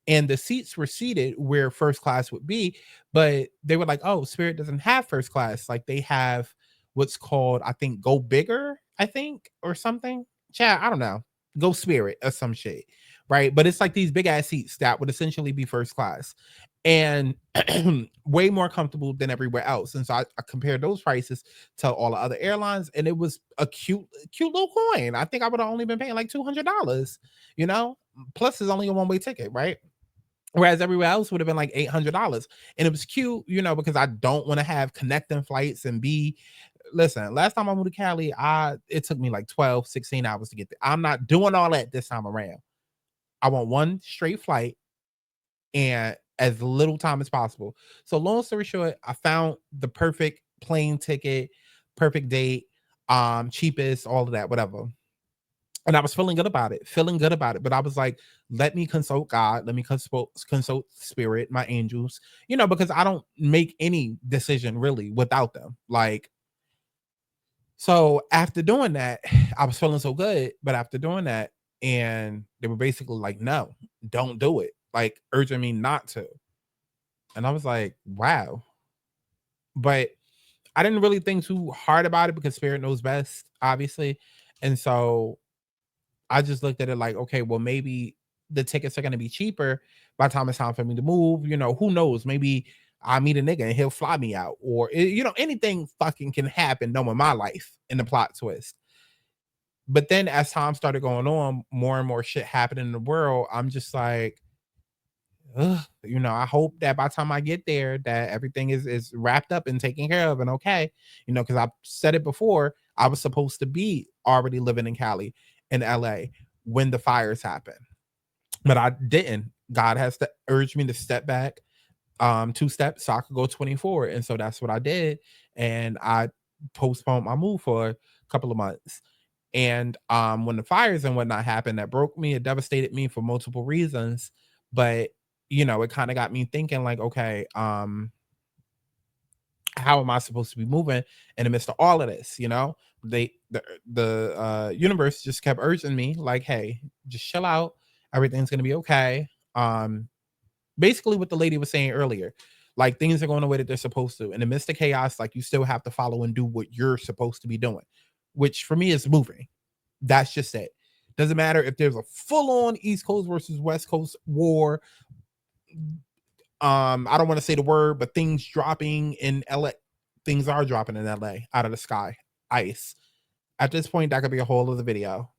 and the seats were seated where first class would be, but they were like, oh, Spirit doesn't have first class. Like, they have what's called, I think, Go Bigger, I think, or something. Chad, I don't know. Go Spirit or some shit, right? But it's like these big ass seats that would essentially be first class, and way more comfortable than everywhere else. And so I compared those prices to all the other airlines, and it was a cute little coin. I think I would have only been paying like $200, plus it's only a one-way ticket, right? Whereas everywhere else would have been like $800. And it was cute, because I don't want to have connecting flights and listen, last time I moved to Cali, it took me like 12, 16 hours to get there. I'm not doing all that this time around. I want one straight flight and as little time as possible. So long story short, I found the perfect plane ticket, perfect date. cheapest, all of that, whatever. And I was feeling good about it. But I was like, let me consult God, let me consult spirit, my angels, because I don't make any decision really without them. Like, so after doing that, I was feeling so good. But after doing that, and they were basically like, no, don't do it, like urging me not to. And I was like, wow. But I didn't really think too hard about it because spirit knows best, obviously. And so I just looked at it like, okay, well, maybe the tickets are going to be cheaper by the time it's time for me to move. Who knows? Maybe I meet a nigga and he'll fly me out, or anything fucking can happen knowing my life in the plot twist. But then as time started going on, more and more shit happening in the world. I'm just like, ugh, I hope that by the time I get there that everything is wrapped up and taken care of and okay. Because I've said it before, I was supposed to be already living in Cali, in LA, when the fires happened. But I didn't. God has to urge me to step back 2 steps so I could go 24. And so that's what I did. And I postponed my move for a couple of months. And when the fires and whatnot happened, that broke me, it devastated me for multiple reasons. But it kind of got me thinking like, okay, how am I supposed to be moving in the midst of all of this? The universe just kept urging me like, hey, just chill out, everything's gonna be okay. Basically what the lady was saying earlier, like things are going the way that they're supposed to. In the midst of chaos, like you still have to follow and do what you're supposed to be doing, which for me is moving. That's just it. Doesn't matter if there's a full-on East Coast versus West Coast war. I don't want to say the word, but things dropping in LA. Things are dropping in LA out of the sky. Ice. At this point, that could be a whole other video.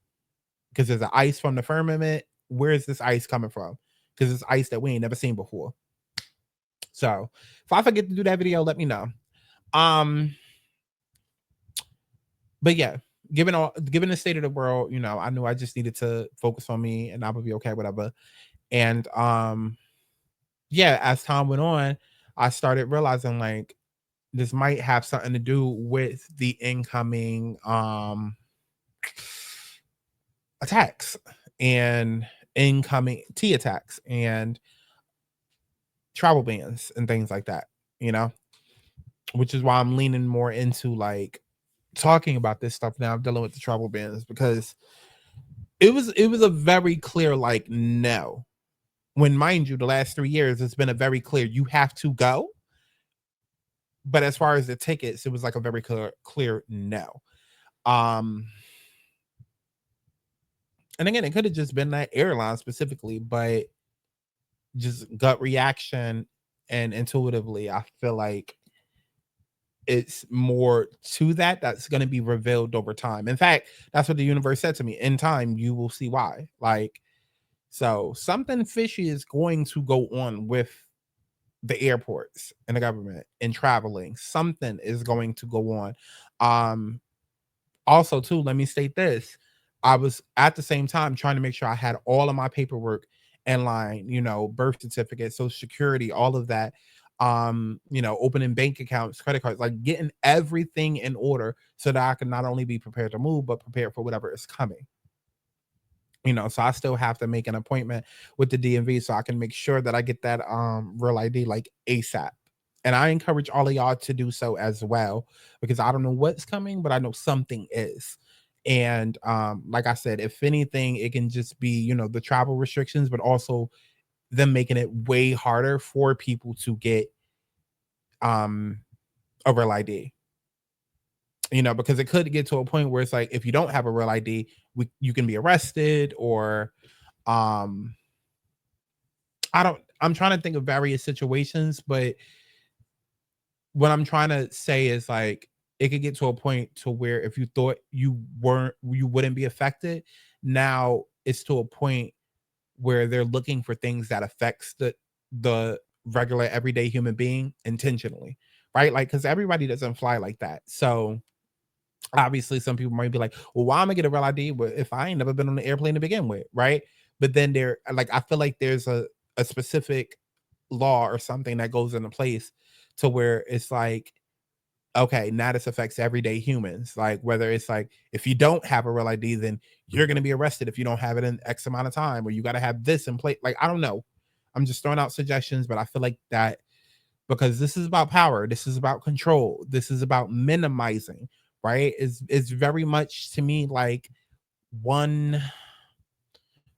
Because there's an ice from the firmament. Where is this ice coming from? Because it's ice that we ain't never seen before. So if I forget to do that video, let me know. But yeah, given the state of the world, I knew I just needed to focus on me and I would be okay, whatever. And yeah, as time went on, I started realizing like this might have something to do with the incoming attacks and incoming T attacks and travel bans and things like that, which is why I'm leaning more into like talking about this stuff now. I'm dealing with the travel bans because it was a very clear like no. When, mind you, the last 3 years, it's been a very clear, you have to go. But as far as the tickets, it was like a very clear no. And again, it could have just been that airline specifically, but just gut reaction and intuitively, I feel like it's more to that's going to be revealed over time. In fact, that's what the universe said to me. In time, you will see why. Like, so something fishy is going to go on with the airports and the government and traveling. Something is going to go on. Also, too, let me state this. I was at the same time trying to make sure I had all of my paperwork in line, birth certificate, social security, all of that. Opening bank accounts, credit cards, like getting everything in order so that I can not only be prepared to move, but prepared for whatever is coming. So I still have to make an appointment with the DMV so I can make sure that I get that real ID like ASAP. And I encourage all of y'all to do so as well, because I don't know what's coming, but I know something is. And like I said, if anything, it can just be, the travel restrictions, but also them making it way harder for people to get a real ID. Because it could get to a point where it's like, if you don't have a real ID, you can be arrested, or I'm trying to think of various situations, but what I'm trying to say is like, it could get to a point to where if you thought you wouldn't be affected, now it's to a point where they're looking for things that affects the regular everyday human being intentionally, right? Like, because everybody doesn't fly like that. So obviously some people might be like, well, why am I get a real ID if I ain't never been on the airplane to begin with, right? But then I feel like there's a specific law or something that goes into place to where it's like Okay, now this affects everyday humans. Like whether it's like if you don't have a real ID, then you're gonna be arrested if you don't have it in X amount of time, or you gotta have this in place. Like, I don't know. I'm just throwing out suggestions, but I feel like that because this is about power, this is about control, this is about minimizing, right? Is very much to me like one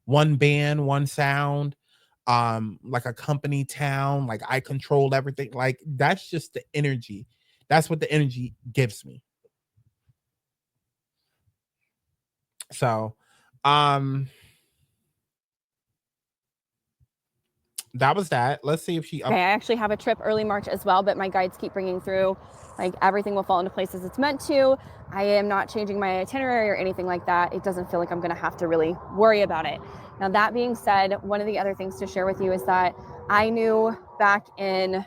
band, one sound, like a company town, like I control everything. Like that's just the energy. That's what the energy gives me. So, that was that. Let's see if she Okay, I actually have a trip early March as well, but my guides keep bringing through, like everything will fall into place as it's meant to. I am not changing my itinerary or anything like that. It doesn't feel like I'm going to have to really worry about it. Now, that being said, one of the other things to share with you is that I knew back in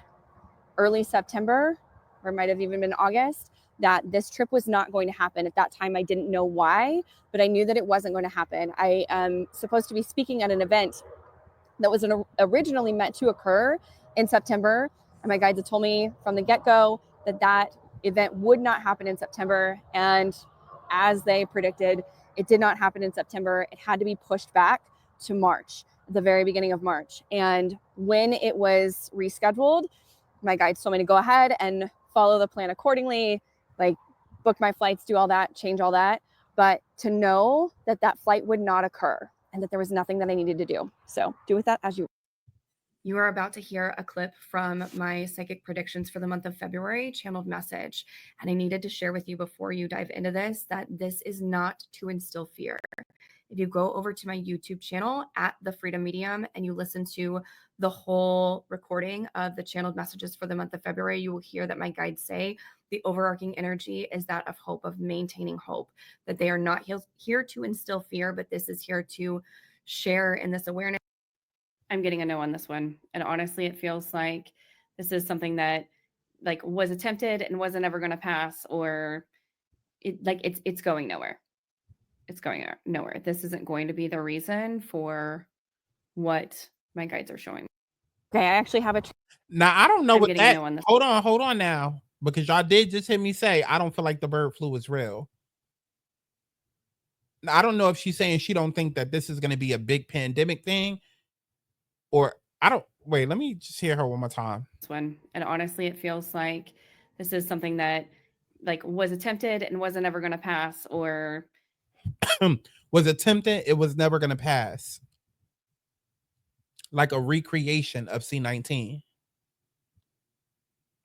early September, or it might have even been August, that this trip was not going to happen. At that time, I didn't know why, but I knew that it wasn't going to happen. I am supposed to be speaking at an event that was originally meant to occur in September. And my guides had told me from the get-go that that event would not happen in September. And as they predicted, it did not happen in September. It had to be pushed back to March, the very beginning of March. And when it was rescheduled, my guides told me to go ahead and follow the plan accordingly, like book my flights, do all that, change all that. But to know that that flight would not occur and that there was nothing that I needed to do. So do with that as you. You are about to hear a clip from my psychic predictions for the month of February channeled message. And I needed to share with you before you dive into this, that this is not to instill fear. If you go over to my YouTube channel at The Freedom Medium and you listen to the whole recording of the channeled messages for the month of February, you will hear that my guides say the overarching energy is that of hope, of maintaining hope, that they are not here to instill fear, but this is here to share in this awareness. I'm getting a no on this one. And honestly, it feels like this is something that like was attempted and wasn't ever going to pass, or it's going nowhere. It's going nowhere. This isn't going to be the reason for what my guides are showing. Okay, I actually have a. Now I don't know I'm what getting a that. no on this. Hold on now, because y'all did just hear me say I don't feel like the bird flu is real. Now, I don't know if she's saying she don't think that this is going to be a big pandemic thing, or I don't. Wait, let me just hear her one more time. This one, and honestly, it feels like this is something that like was attempted and wasn't ever going to pass, or was attempted, it was never going to pass. Like a recreation of C-19.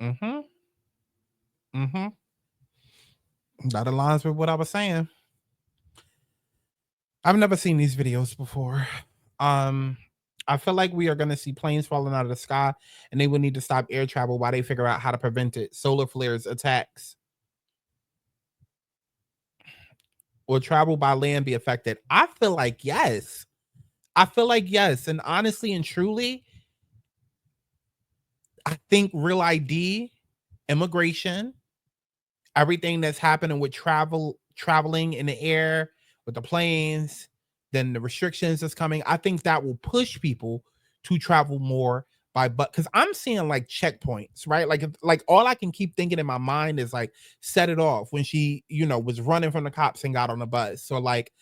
That aligns with what I was saying. I've never seen these videos before. I feel like we are going to see planes falling out of the sky, and they will need to stop air travel while they figure out how to prevent it. Solar flares, attacks. Will travel by land be affected? I feel like yes. And honestly and truly, I think real ID, immigration, everything that's happening with traveling in the air, with the planes, then the restrictions that's coming, I think that will push people to travel more because I'm seeing like checkpoints, right? Like all I can keep thinking in my mind is like set it off when she, was running from the cops and got on a bus. So like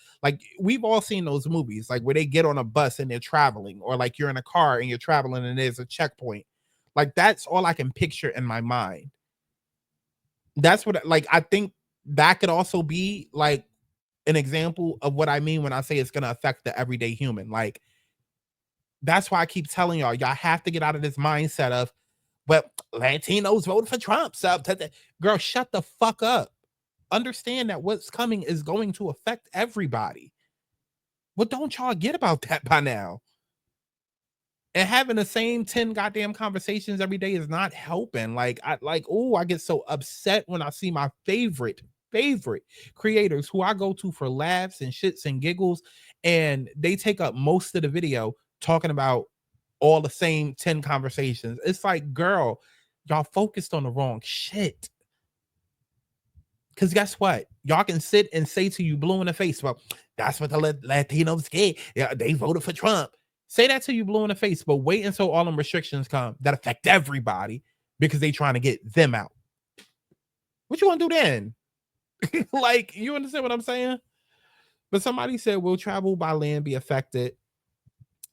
we've all seen those movies, like where they get on a bus and they're traveling, or like you're in a car and you're traveling and there's a checkpoint. Like that's all I can picture in my mind. That's what I think that could also be like an example of what I mean when I say it's going to affect the everyday human. Like, that's why I keep telling y'all have to get out of this mindset of, well, Latinos voted for Trump. So, girl, shut the fuck up. Understand that what's coming is going to affect everybody. What don't y'all get about that by now? And having the same 10 goddamn conversations every day is not helping. I get so upset when I see my favorite creators who I go to for laughs and shits and giggles, and they take up most of the video talking about all the same 10 conversations. It's like, girl, y'all focused on the wrong shit. Because guess what? Y'all can sit and say to you blue in the face, well, that's what the Latinos get. Yeah, they voted for Trump. Say that to you blue in the face, but wait until all them restrictions come that affect everybody because they trying to get them out. What you gonna do then? Like, you understand what I'm saying? But somebody said, will travel by land be affected?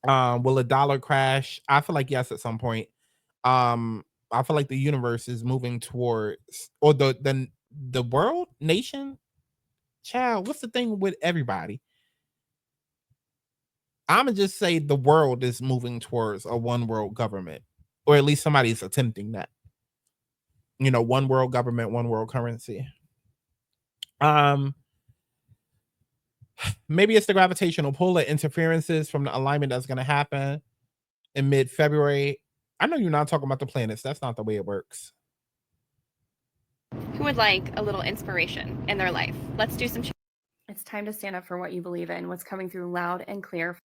Will a dollar crash? I feel like yes at some point. I feel like the universe is moving towards, or the world nation. Child, what's the thing with everybody? I'm gonna just say the world is moving towards a one world government, or at least somebody's attempting that. You know, one world government, one world currency. Maybe it's the gravitational pull or interferences from the alignment that's gonna happen in mid-February. I know you're not talking about the planets. That's not the way it works. Who would like a little inspiration in their life? Let's do some. It's time to stand up for what you believe in. What's coming through loud and clear.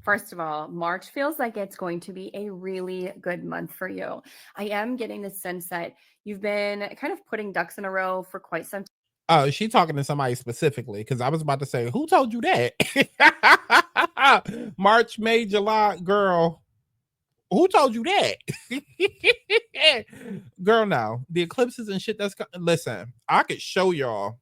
First of all, March feels like it's going to be a really good month for you. I am getting the sense that you've been kind of putting ducks in a row for quite some time. Oh, is she talking to somebody specifically? Because I was about to say, who told you that? March, May, July, girl. Who told you that? Girl, no. The eclipses and shit listen, I could show y'all.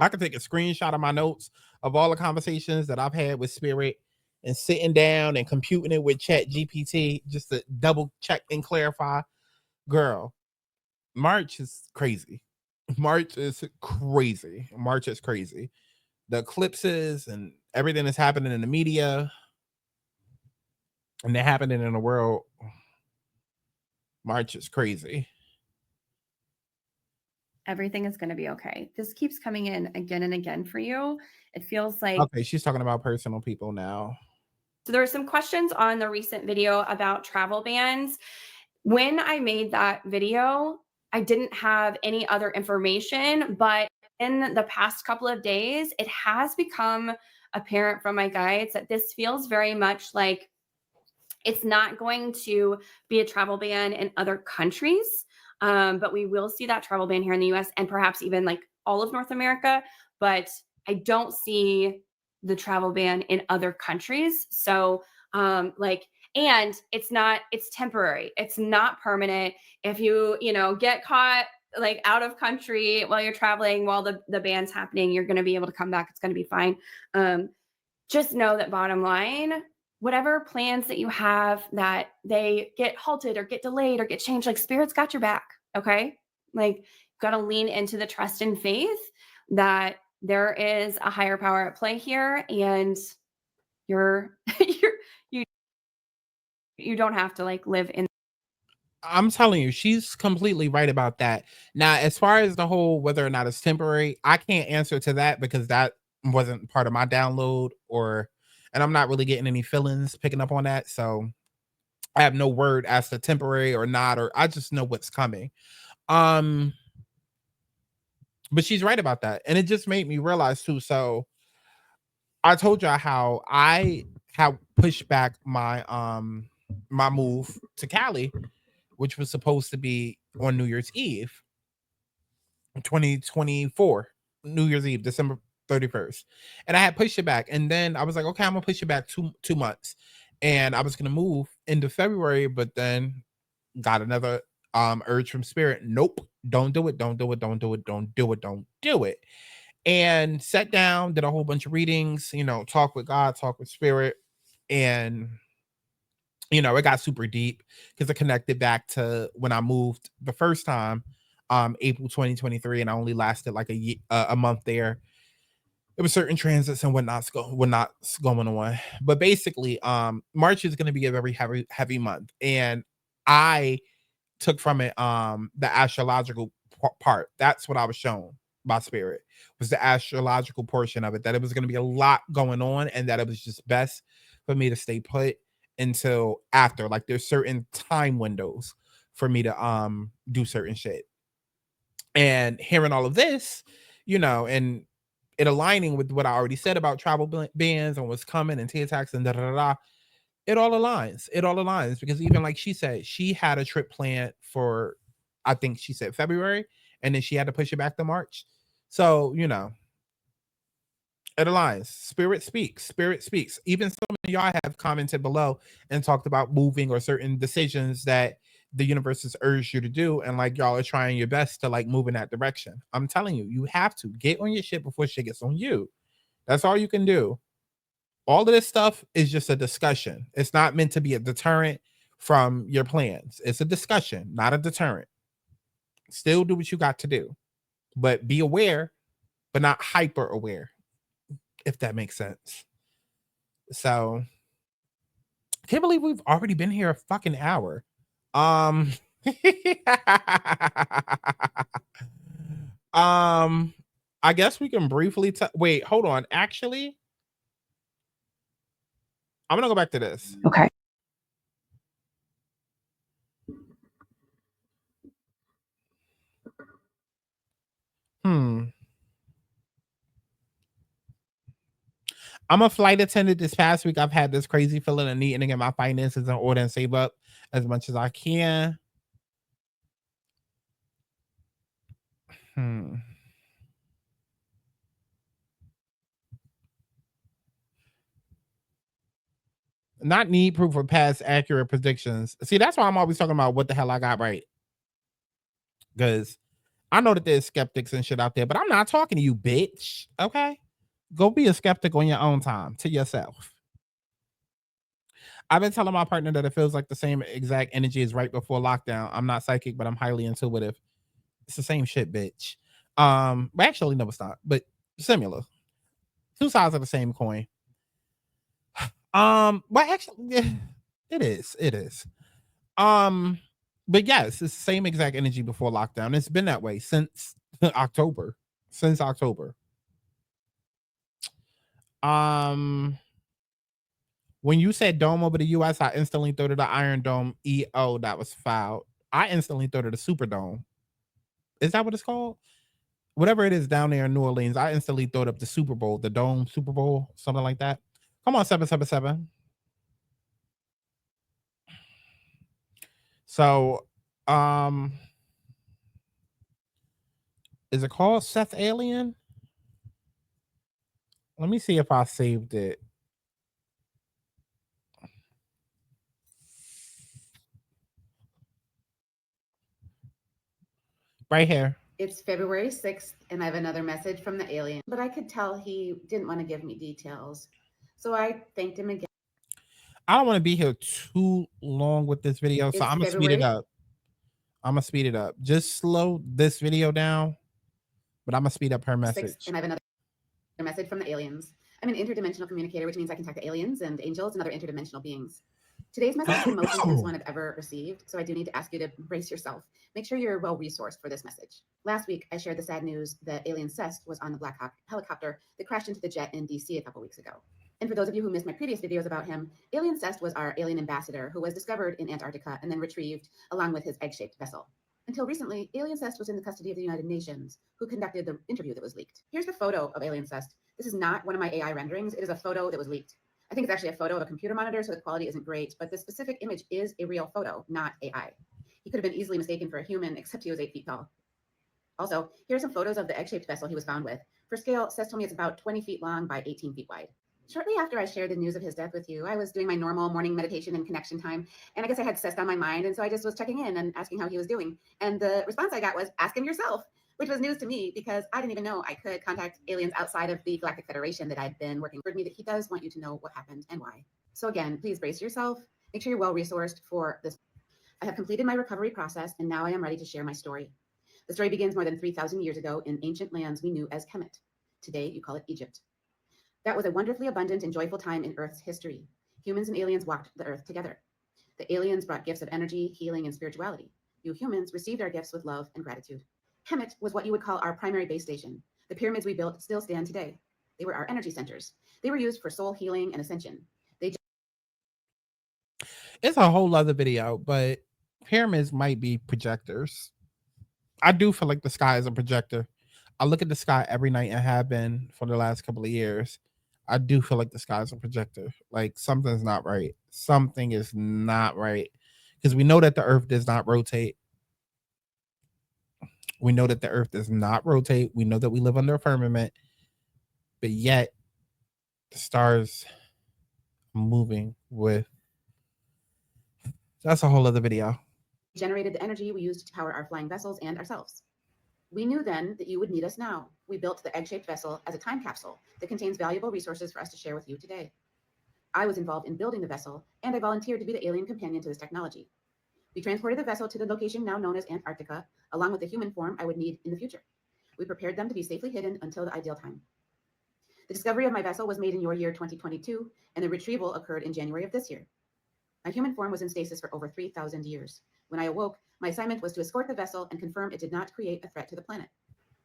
I could take a screenshot of my notes of all the conversations that I've had with Spirit and sitting down and computing it with Chat GPT just to double check and clarify. Girl, March is crazy. March is crazy. March is crazy. The eclipses and everything that's happening in the media and they're happening in the world. March is crazy. Everything is going to be okay. This keeps coming in again and again for you. It feels like. Okay, she's talking about personal people now. So there are some questions on the recent video about travel bans. When I made that video, I didn't have any other information, but in the past couple of days, it has become apparent from my guides that this feels very much like it's not going to be a travel ban in other countries, but we will see that travel ban here in the US and perhaps even like all of North America, but I don't see the travel ban in other countries. So and it's temporary. It's not permanent. If you get caught like out of country while you're traveling, while the ban's happening, you're going to be able to come back. It's going to be fine. Just know that bottom line, whatever plans that you have that they get halted or get delayed or get changed, like Spirit's got your back. Okay. Like you've got to lean into the trust and faith that there is a higher power at play here, and you don't have to like live in. I'm telling you, she's completely right about that. Now, as far as the whole whether or not it's temporary, I can't answer to that because that wasn't part of my download, and I'm not really getting any feelings picking up on that. So I have no word as to temporary or not, or I just know what's coming. But she's right about that. And it just made me realize too. So I told y'all how I have pushed back my my move to Cali, which was supposed to be on New Year's Eve, 2024, New Year's Eve, December 31st. And I had pushed it back. And then I was like, okay, I'm gonna push it back two months. And I was gonna move into February, but then got another urge from Spirit. Nope, don't do it, don't do it, don't do it, don't do it, don't do it. And sat down, did a whole bunch of readings, talk with God, talk with Spirit, and it got super deep because it connected back to when I moved the first time, April 2023, and I only lasted like a month there. There were certain transits and whatnot's going on, but basically, March is going to be a very heavy month, and I took from it the astrological part. That's what I was shown by Spirit, was the astrological portion of it, that it was going to be a lot going on, and that it was just best for me to stay put until after. Like there's certain time windows for me to do certain shit. And hearing all of this, and it aligning with what I already said about travel bans and what's coming and TATAX and it all aligns. It all aligns because even like she said, she had a trip planned for, I think she said February, and then she had to push it back to March. So, it aligns. Spirit speaks. Spirit speaks. Even some of y'all have commented below and talked about moving or certain decisions that the universe has urged you to do, and like y'all are trying your best to like move in that direction. I'm telling you, you have to get on your shit before shit gets on you. That's all you can do. All of this stuff is just a discussion. It's not meant to be a deterrent from your plans. It's a discussion, not a deterrent. Still do what you got to do, but be aware, but not hyper aware, if that makes sense. So I can't believe we've already been here a fucking hour. I guess we can briefly wait, hold on. Actually, I'm gonna go back to this. Okay. I'm a flight attendant. This past week, I've had this crazy feeling of needing to get my finances in order and save up as much as I can. Not need proof of past accurate predictions. See, that's why I'm always talking about what the hell I got right. Because I know that there's skeptics and shit out there, but I'm not talking to you, bitch. Okay? Go be a skeptic on your own time, to yourself. I've been telling my partner that it feels like the same exact energy as right before lockdown. I'm not psychic, but I'm highly intuitive. It's the same shit, bitch. But actually, no, it's not. But similar. Two sides of the same coin. But actually, yeah, it is. It is. But yes, it's the same exact energy before lockdown. It's been that way since October. Since October. When you said dome over the US, I instantly thought of the Iron Dome EO that was fouled. I instantly thought of the Superdome. Is that what it's called? Whatever it is down there in New Orleans, I instantly thought up the Super Bowl, the Dome Super Bowl, something like that. Come on, 777. So, is it called Seth Alien? Let me see if I saved it. Right here. It's February 6th, and I have another message from the alien, but I could tell he didn't want to give me details. So I thanked him again. I don't want to be here too long with this video, so I'm going to speed it up. I'm going to speed it up. Just slow this video down, but I'm going to speed up her message. And I have another message from the aliens. I'm an interdimensional communicator, which means I can talk to aliens and angels and other interdimensional beings. Today's message is the most intense one I've ever received, so I do need to ask you to brace yourself. Make sure you're well-resourced for this message. Last week, I shared the sad news that alien Cest was on the Black Hawk helicopter that crashed into the jet in DC a couple weeks ago. And for those of you who missed my previous videos about him, alien Cest was our alien ambassador who was discovered in Antarctica and then retrieved along with his egg-shaped vessel. Until recently, alien Cest was in the custody of the United Nations, who conducted the interview that was leaked. Here's the photo of alien Cest. This is not one of my AI renderings. It is a photo that was leaked. I think it's actually a photo of a computer monitor, so the quality isn't great, but this specific image is a real photo, not AI. He could have been easily mistaken for a human, except he was 8 feet tall. Also, here are some photos of the egg-shaped vessel he was found with. For scale, Cest told me it's about 20 feet long by 18 feet wide. Shortly after I shared the news of his death with you, I was doing my normal morning meditation and connection time, and I guess I had Cest on my mind, and so I just was checking in and asking how he was doing. And the response I got was, ask him yourself, which was news to me because I didn't even know I could contact aliens outside of the Galactic Federation that I've been working with me, that he does want you to know what happened and why. So again, please brace yourself. Make sure you're well-resourced for this. I have completed my recovery process, and now I am ready to share my story. The story begins more than 3,000 years ago in ancient lands we knew as Kemet. Today, you call it Egypt. That was a wonderfully abundant and joyful time in Earth's history. Humans and aliens walked the Earth together. The aliens brought gifts of energy, healing, and spirituality. You humans received our gifts with love and gratitude. Kemet was what you would call our primary base station. The pyramids we built still stand today. They were our energy centers. They were used for soul healing and ascension. It's a whole other video, but pyramids might be projectors. I do feel like the sky is a projector. I look at the sky every night and have been for the last couple of years. I do feel like the sky is a projector. Like something's not right. Something is not right. Because we know that the earth does not rotate. We know that the earth does not rotate. We know that we live under a firmament. But yet, the stars are moving with... That's a whole other video. generated the energy we used to power our flying vessels and ourselves. We knew then that you would need us now. We built the egg-shaped vessel as a time capsule that contains valuable resources for us to share with you today. I was involved in building the vessel, and I volunteered to be the alien companion to this technology. We transported the vessel to the location now known as Antarctica, along with the human form I would need in the future. We prepared them to be safely hidden until the ideal time. The discovery of my vessel was made in your year 2022, and the retrieval occurred in January of this year. My human form was in stasis for over 3,000 years. When I awoke, my assignment was to escort the vessel and confirm it did not create a threat to the planet.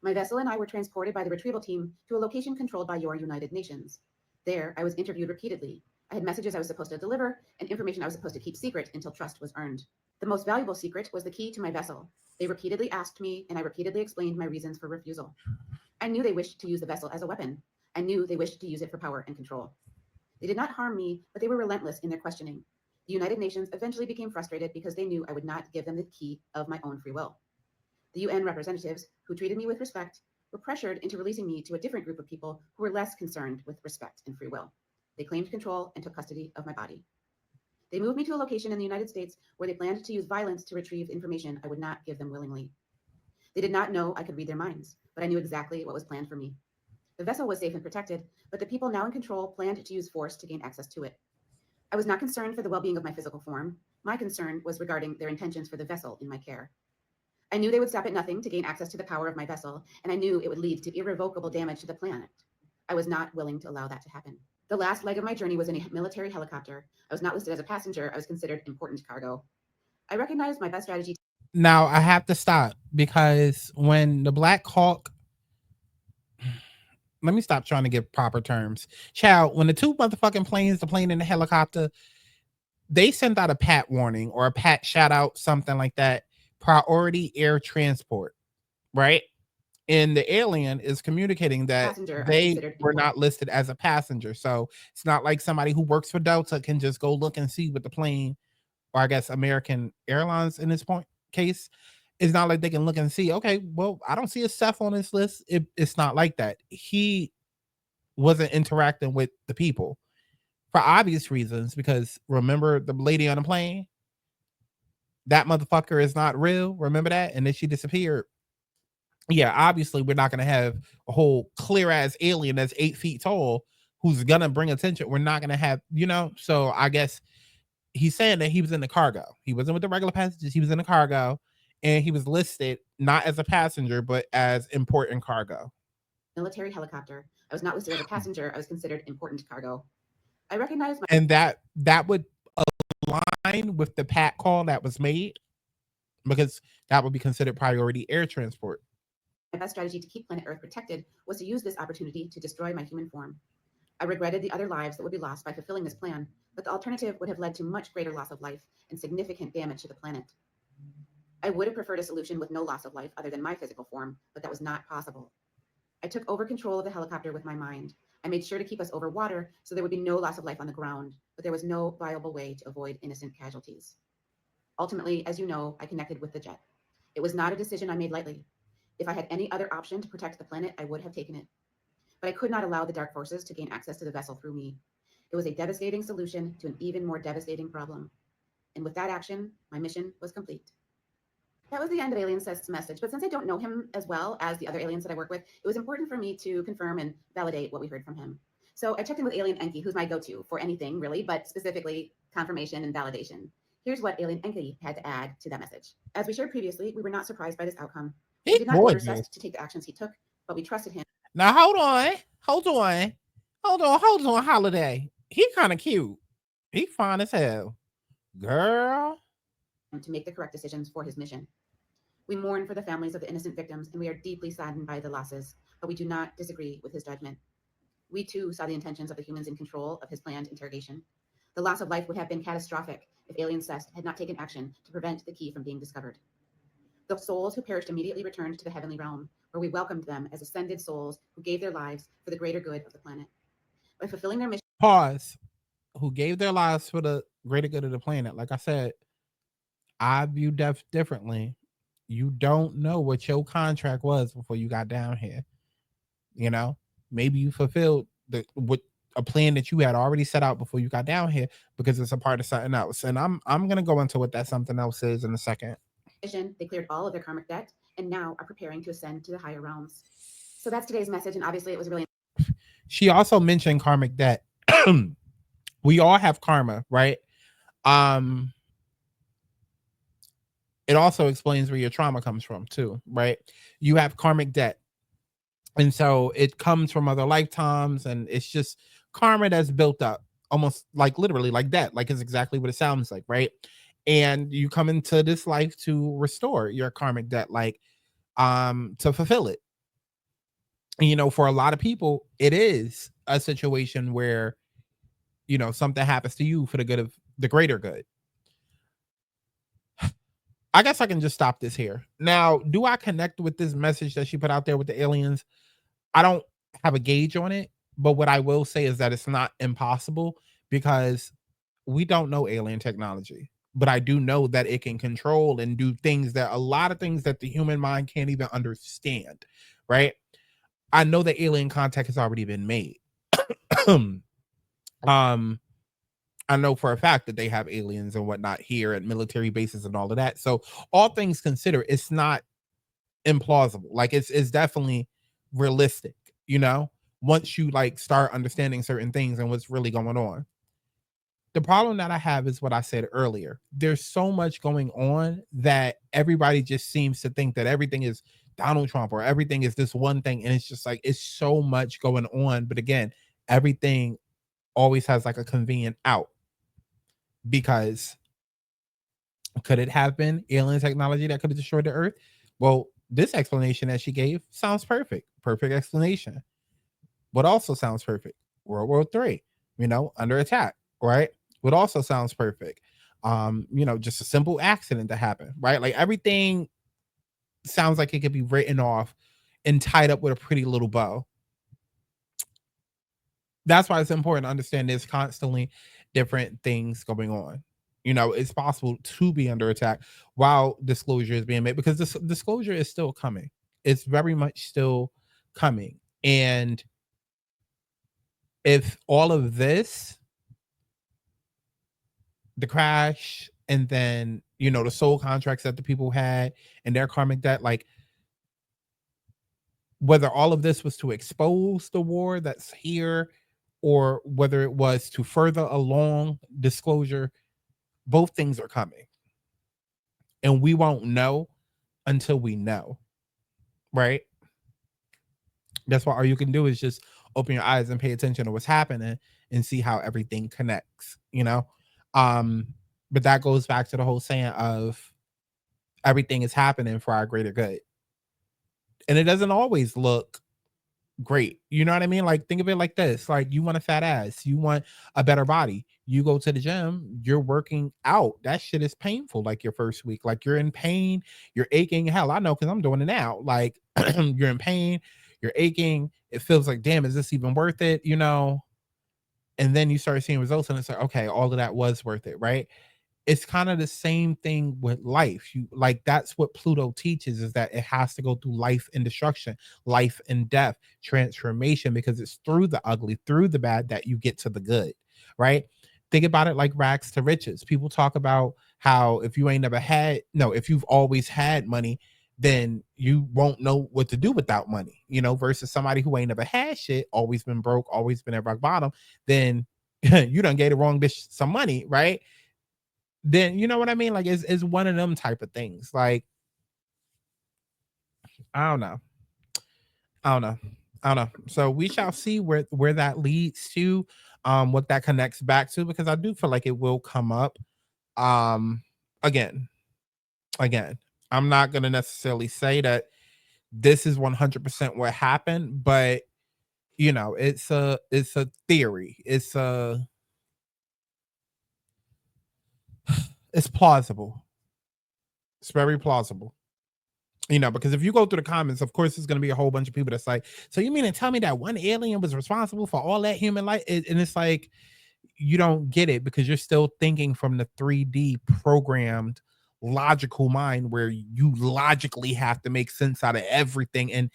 My vessel and I were transported by the retrieval team to a location controlled by your United Nations. There, I was interviewed repeatedly. I had messages I was supposed to deliver and information I was supposed to keep secret until trust was earned. The most valuable secret was the key to my vessel. They repeatedly asked me, and I repeatedly explained my reasons for refusal. I knew they wished to use the vessel as a weapon. I knew they wished to use it for power and control. They did not harm me, but they were relentless in their questioning. The United Nations eventually became frustrated because they knew I would not give them the key of my own free will. The UN representatives, who treated me with respect, were pressured into releasing me to a different group of people who were less concerned with respect and free will. They claimed control and took custody of my body. They moved me to a location in the United States where they planned to use violence to retrieve information I would not give them willingly. They did not know I could read their minds, but I knew exactly what was planned for me. The vessel was safe and protected, but the people now in control planned to use force to gain access to it. I was not concerned for the well-being of my physical form. My concern was regarding their intentions for the vessel in my care. I knew they would stop at nothing to gain access to the power of my vessel, and I knew it would lead to irrevocable damage to the planet. I was not willing to allow that to happen. The last leg of my journey was in a military helicopter. I was not listed as a passenger. I was considered important cargo. I recognized my best strategy. Now I have to stop because when the Black Hawk, let me stop trying to give proper terms. Child, when the two motherfucking planes, the plane and the helicopter, they sent out a PAT warning or a PAT shout out, something like that. Priority air transport, right? And the alien is communicating that they were not listed as a passenger. So it's not like somebody who works for Delta can just go look and see what the plane, or I guess American Airlines in this case, it's not like they can look and see, okay, well, I don't see a Seth on this list. It's not like that. He wasn't interacting with the people for obvious reasons, because remember the lady on the plane? That motherfucker is not real. Remember that? And then she disappeared. Yeah, obviously we're not going to have a whole clear ass alien that's 8 feet tall who's going to bring attention. We're not going to have, so I guess he's saying that he was in the cargo. He wasn't with the regular passengers. He was in the cargo, and he was listed not as a passenger, but as important cargo. Military helicopter. I was not listed as a passenger. I was considered important cargo. I recognized and that would align with the PAT call that was made, because that would be considered priority air transport. My best strategy to keep planet Earth protected was to use this opportunity to destroy my human form. I regretted the other lives that would be lost by fulfilling this plan, but the alternative would have led to much greater loss of life and significant damage to the planet. I would have preferred a solution with no loss of life other than my physical form, but that was not possible. I took over control of the helicopter with my mind. I made sure to keep us over water so there would be no loss of life on the ground, but there was no viable way to avoid innocent casualties. Ultimately, as you know, I connected with the jet. It was not a decision I made lightly. If I had any other option to protect the planet, I would have taken it. But I could not allow the dark forces to gain access to the vessel through me. It was a devastating solution to an even more devastating problem. And with that action, my mission was complete. That was the end of Alien Seth's message, but since I don't know him as well as the other aliens that I work with, it was important for me to confirm and validate what we heard from him. So I checked in with Alien Enki, who's my go-to for anything really, but specifically confirmation and validation. Here's what Alien Enki had to add to that message. As we shared previously, we were not surprised by this outcome. We did not order Seth to take the actions he took, but we trusted him. Now hold on, Holiday. He kind of cute. He fine as hell, girl. To make the correct decisions for his mission. We mourn for the families of the innocent victims, and we are deeply saddened by the losses, but we do not disagree with his judgment. We too saw the intentions of the humans in control of his planned interrogation. The loss of life would have been catastrophic if Alien Seth had not taken action to prevent the key from being discovered. The souls who perished immediately returned to the heavenly realm, where we welcomed them as ascended souls who gave their lives for the greater good of the planet. By fulfilling their mission. Pause. Who gave their lives for the greater good of the planet. Like I said, I view death differently. You don't know what your contract was before you got down here. Maybe you fulfilled what a plan that you had already set out before you got down here because it's a part of something else. And I'm gonna go into what that something else is in a second. They cleared all of their karmic debt and now are preparing to ascend to the higher realms. So that's today's message, and obviously it was really. She also mentioned karmic debt. We all have karma, right? It also explains where your trauma comes from too, right? You have karmic debt. And so it comes from other lifetimes, and it's just karma that's built up, almost like literally like that. Like it's exactly what it sounds like, right? And you come into this life to restore your karmic debt, like to fulfill it. You know, for a lot of people, it is a situation where, you know, something happens to you for the good of the greater good. I guess I can just stop this here. Now, do I connect with this message that she put out there with the aliens? I don't have a gauge on it, but what I will say is that it's not impossible because we don't know alien technology, but I do know that it can control and do things that a lot of things that the human mind can't even understand, right? I know that alien contact has already been made. I know for a fact that they have aliens and whatnot here at military bases and all of that. So all things considered, it's not implausible. Like it's definitely realistic, you know, once you like start understanding certain things and what's really going on. The problem that I have is what I said earlier. There's so much going on that everybody just seems to think that everything is Donald Trump or everything is this one thing. And it's just like, it's so much going on. But again, everything always has like a convenient out, because could it have been alien technology that could have destroyed the earth? Well, this explanation that she gave sounds perfect. Perfect explanation. What also sounds perfect? World War III, you know, under attack, right? What also sounds perfect? You know, just a simple accident that happened, right? Like everything sounds like it could be written off and tied up with a pretty little bow. That's why it's important to understand there's constantly different things going on. You know, it's possible to be under attack while disclosure is being made, because this disclosure is still coming. It's very much still coming. And if all of this, the crash, and then, you know, the soul contracts that the people had and their karmic debt, like whether all of this was to expose the war that's here or whether it was to further along disclosure, both things are coming. And we won't know until we know, right? That's why all you can do is just open your eyes and pay attention to what's happening and see how everything connects, you know? But that goes back to the whole saying of everything is happening for our greater good. And it doesn't always look great. You know what I mean? Like, think of it like this. Like, you want a fat ass, you want a better body. You go to the gym, you're working out. That shit is painful, like your first week. Like, you're in pain, you're aching. Hell, I know because I'm doing it now. Like, you're in pain, you're aching. It feels like, damn, is this even worth it? You know? And then you start seeing results, and it's like, okay, all of that was worth it, right? It's kind of the same thing with life. You like, that's what Pluto teaches, is that it has to go through life and destruction, life and death, transformation, because it's through the ugly, through the bad that you get to the good, right? Think about it like rags to riches. People talk about how if you've always had money, then you won't know what to do without money, you know, versus somebody who ain't never had shit, always been broke, always been at rock bottom, then you done gave the wrong bitch some money, right? Then you know what I mean? Like it's one of them type of things. Like, I don't know. So we shall see where that leads to, what that connects back to, because I do feel like it will come up. Again, I'm not gonna necessarily say that this is 100% what happened, but you know, it's a theory. It's plausible. It's very plausible. You know, because if you go through the comments, of course, there's going to be a whole bunch of people that's like, so you mean to tell me that one alien was responsible for all that human life? And it's like, you don't get it, because you're still thinking from the 3D programmed logical mind where you logically have to make sense out of everything. And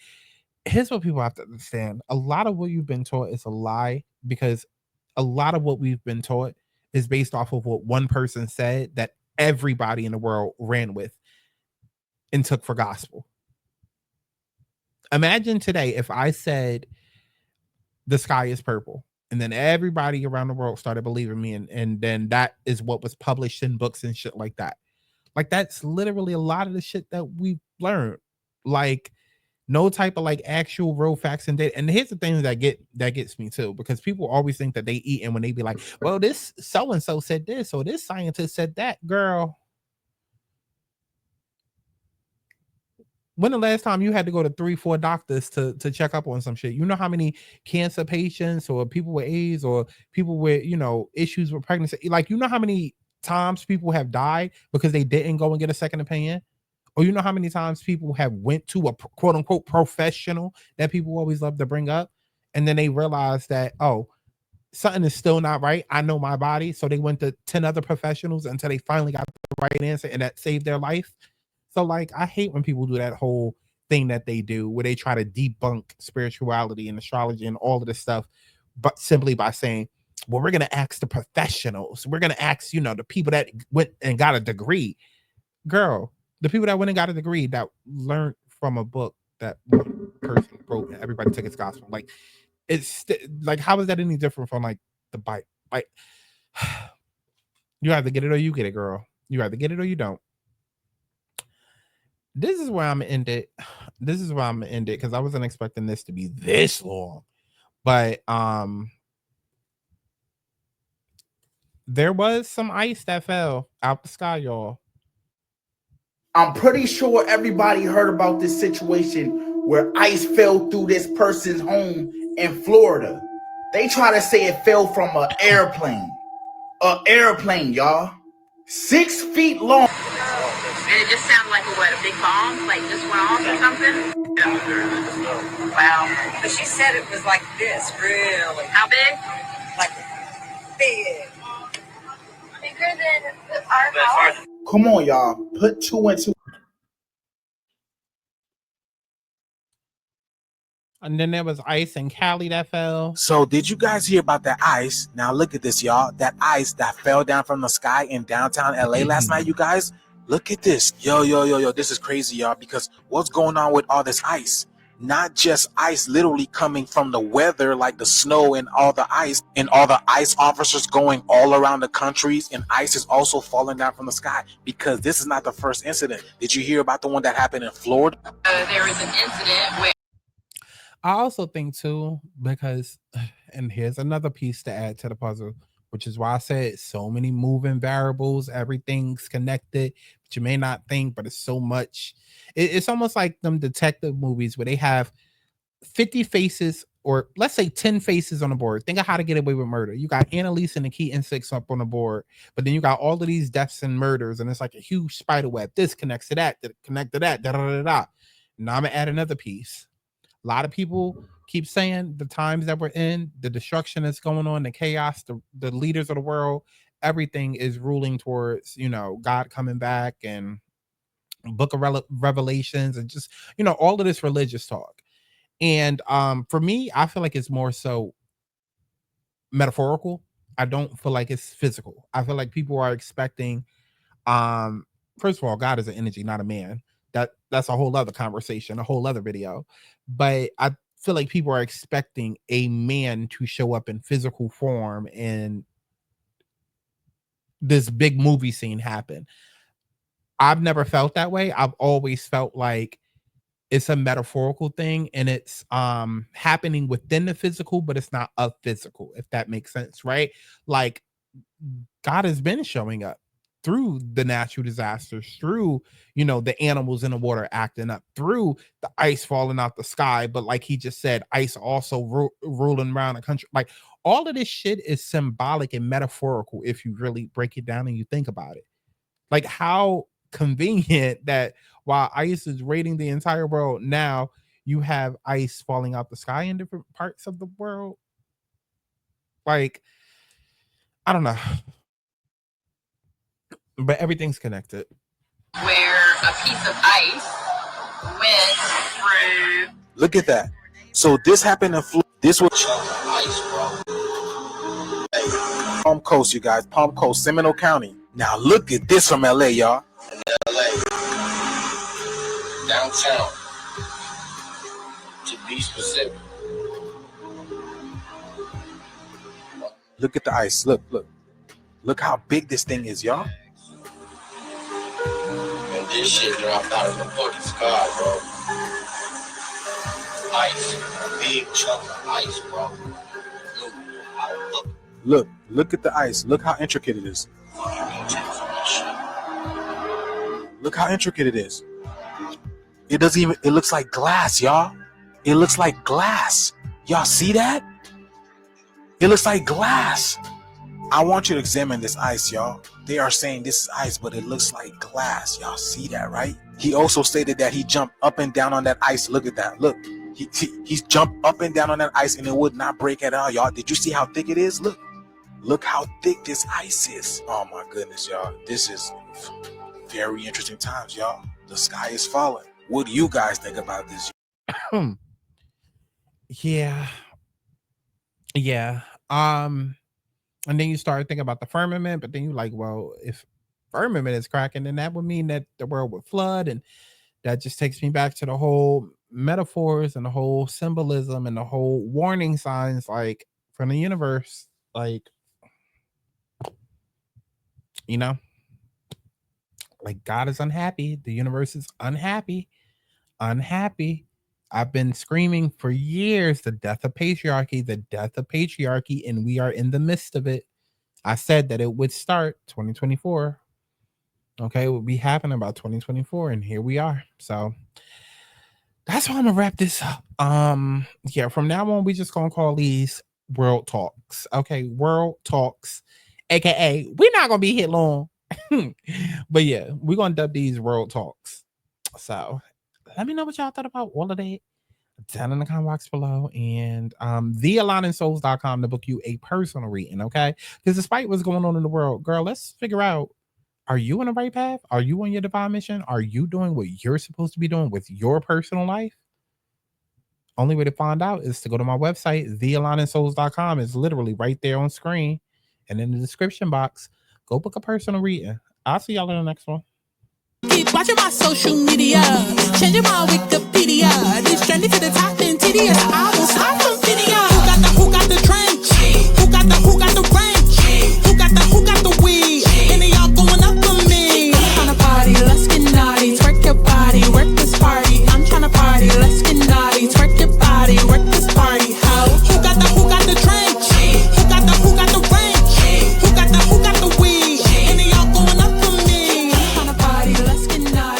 here's what people have to understand. A lot of what you've been taught is a lie, because a lot of what we've been taught is based off of what one person said that everybody in the world ran with and took for gospel. Imagine today if I said the sky is purple, and then everybody around the world started believing me, and then that is what was published in books and shit like that. Like, that's literally a lot of the shit that we learned. Like, no type of like actual real facts and data. And here's the thing that gets me too, because people always think that they eat, and when they be like, well, this so and so said this, or this scientist said that. Girl, when the last time you had to go to 3-4 doctors to check up on some shit? You know how many cancer patients or people with AIDS or people with, you know, issues with pregnancy, like, you know how many times people have died because they didn't go and get a second opinion? Or you know how many times people have went to a quote unquote professional that people always love to bring up, and then they realize that, oh, something is still not right. I know my body. So they went to 10 other professionals until they finally got the right answer, and that saved their life. So, like, I hate when people do that whole thing that they do where they try to debunk spirituality and astrology and all of this stuff, but simply by saying, well, we're going to ask the professionals. We're going to ask, you know, the people that went and got a degree. Girl, the people that went and got a degree that learned from a book that one person wrote and everybody took its gospel. Like, it's like, how is that any different from like the Bible? Like, you either get it or you get it, girl. You either get it or you don't. This is where I'm gonna end it. This is where I'm gonna end it, because I wasn't expecting this to be this long. But there was some ice that fell out the sky, y'all. I'm pretty sure everybody heard about this situation where ice fell through this person's home in Florida. They try to say it fell from an airplane. An airplane, y'all. 6 feet long. And it just sounded like a big bomb? Like just went off or something? Wow. But she said it was like this, really. How big? Like big. Bigger than our house? Come on, y'all. Put 2 and 2. And then there was ice in Cali that fell. So did you guys hear about that ice? Now look at this, y'all. That ice that fell down from the sky in downtown LA last night, you guys. Look at this. Yo. This is crazy, y'all, because what's going on with all this ice? Not just ice literally coming from the weather, like the snow and all the ice, and all the ice officers going all around the countries, and ice is also falling down from the sky, because this is not the first incident. Did you hear about the one that happened in Florida? There is an incident where I also think too, because, and here's another piece to add to the puzzle, which is why I said so many moving variables, everything's connected, but you may not think, but it's so much. It's almost like them detective movies where they have 50 faces, or let's say 10 faces on the board. Think of How to Get Away with Murder. You got Annalise and the key insects up on the board, but then you got all of these deaths and murders, and it's like a huge spider web. This connects to that connect to that, da-da-da-da. Now I'm gonna add another piece. A lot of people keep saying the times that we're in, the destruction that's going on, the chaos, the leaders of the world, everything is ruling towards, you know, God coming back and book of Revelations and just, you know, all of this religious talk. And for me, I feel like it's more so metaphorical. I don't feel like it's physical. I feel like people are expecting, first of all, God is an energy, not a man. That's a whole other conversation, a whole other video. But I feel like people are expecting a man to show up in physical form and this big movie scene happen. I've never felt that way. I've always felt like it's a metaphorical thing, and it's happening within the physical, but it's not a physical, if that makes sense, right? Like, God has been showing up through the natural disasters, through, you know, the animals in the water acting up, through the ice falling out the sky. But like he just said, ice also rolling around the country. Like, all of this shit is symbolic and metaphorical if you really break it down and you think about it. Like, how convenient that while ice is raiding the entire world, now you have ice falling out the sky in different parts of the world. Like, I don't know. But everything's connected. where a piece of ice went through. Look at that. So this happened in Florida. This was Palm Coast, you guys. Palm Coast, Seminole County. Now look at this from LA, y'all. In LA, downtown, to be specific. Look at the ice. Look, look. Look how big this thing is, y'all. And this shit dropped out of the fucking sky, bro. Ice. A big chunk of ice, bro. Look at the ice. Look how intricate it is. Look how intricate it is. It doesn't even, it looks like glass, y'all. It looks like glass. Y'all see that? It looks like glass. I want you to examine this ice, y'all. They are saying this is ice, but it looks like glass. Y'all see that, right? He also stated that he jumped up and down on that ice. Look at that. Look, he's jumped up and down on that ice and it would not break at all, y'all. Did you see how thick it is? Look how thick this ice is. Oh my goodness, y'all. This is very interesting times, y'all. The sky is falling. What do you guys think about this? Yeah. And then you start thinking about the firmament, but then you're like, well, if firmament is cracking, then that would mean that the world would flood. And that just takes me back to the whole metaphors and the whole symbolism and the whole warning signs, like from the universe, like, you know, like God is unhappy. The universe is unhappy. I've been screaming for years, the death of patriarchy, and we are in the midst of it. I said that it would start 2024. Okay, it would be happening about 2024, and here we are. So that's why I'm gonna wrap this up. Yeah, from now on, we just gonna call these World Talks. Okay, World Talks, aka we're not gonna be hit long. But yeah, we're gonna dub these World Talks. So let me know what y'all thought about all of that down in the comment box below, and thealigningSouls.com to book you a personal reading. Okay, because despite what's going on in the world, girl, let's figure out, are you on the right path? Are you on your divine mission? Are you doing what you're supposed to be doing with your personal life? Only way to find out is to go to my website, thealigningSouls.com. It's literally right there on screen and in the description box. Go book a personal reading. I'll see y'all in the next one. Keep watching my social media, changing my Wikipedia.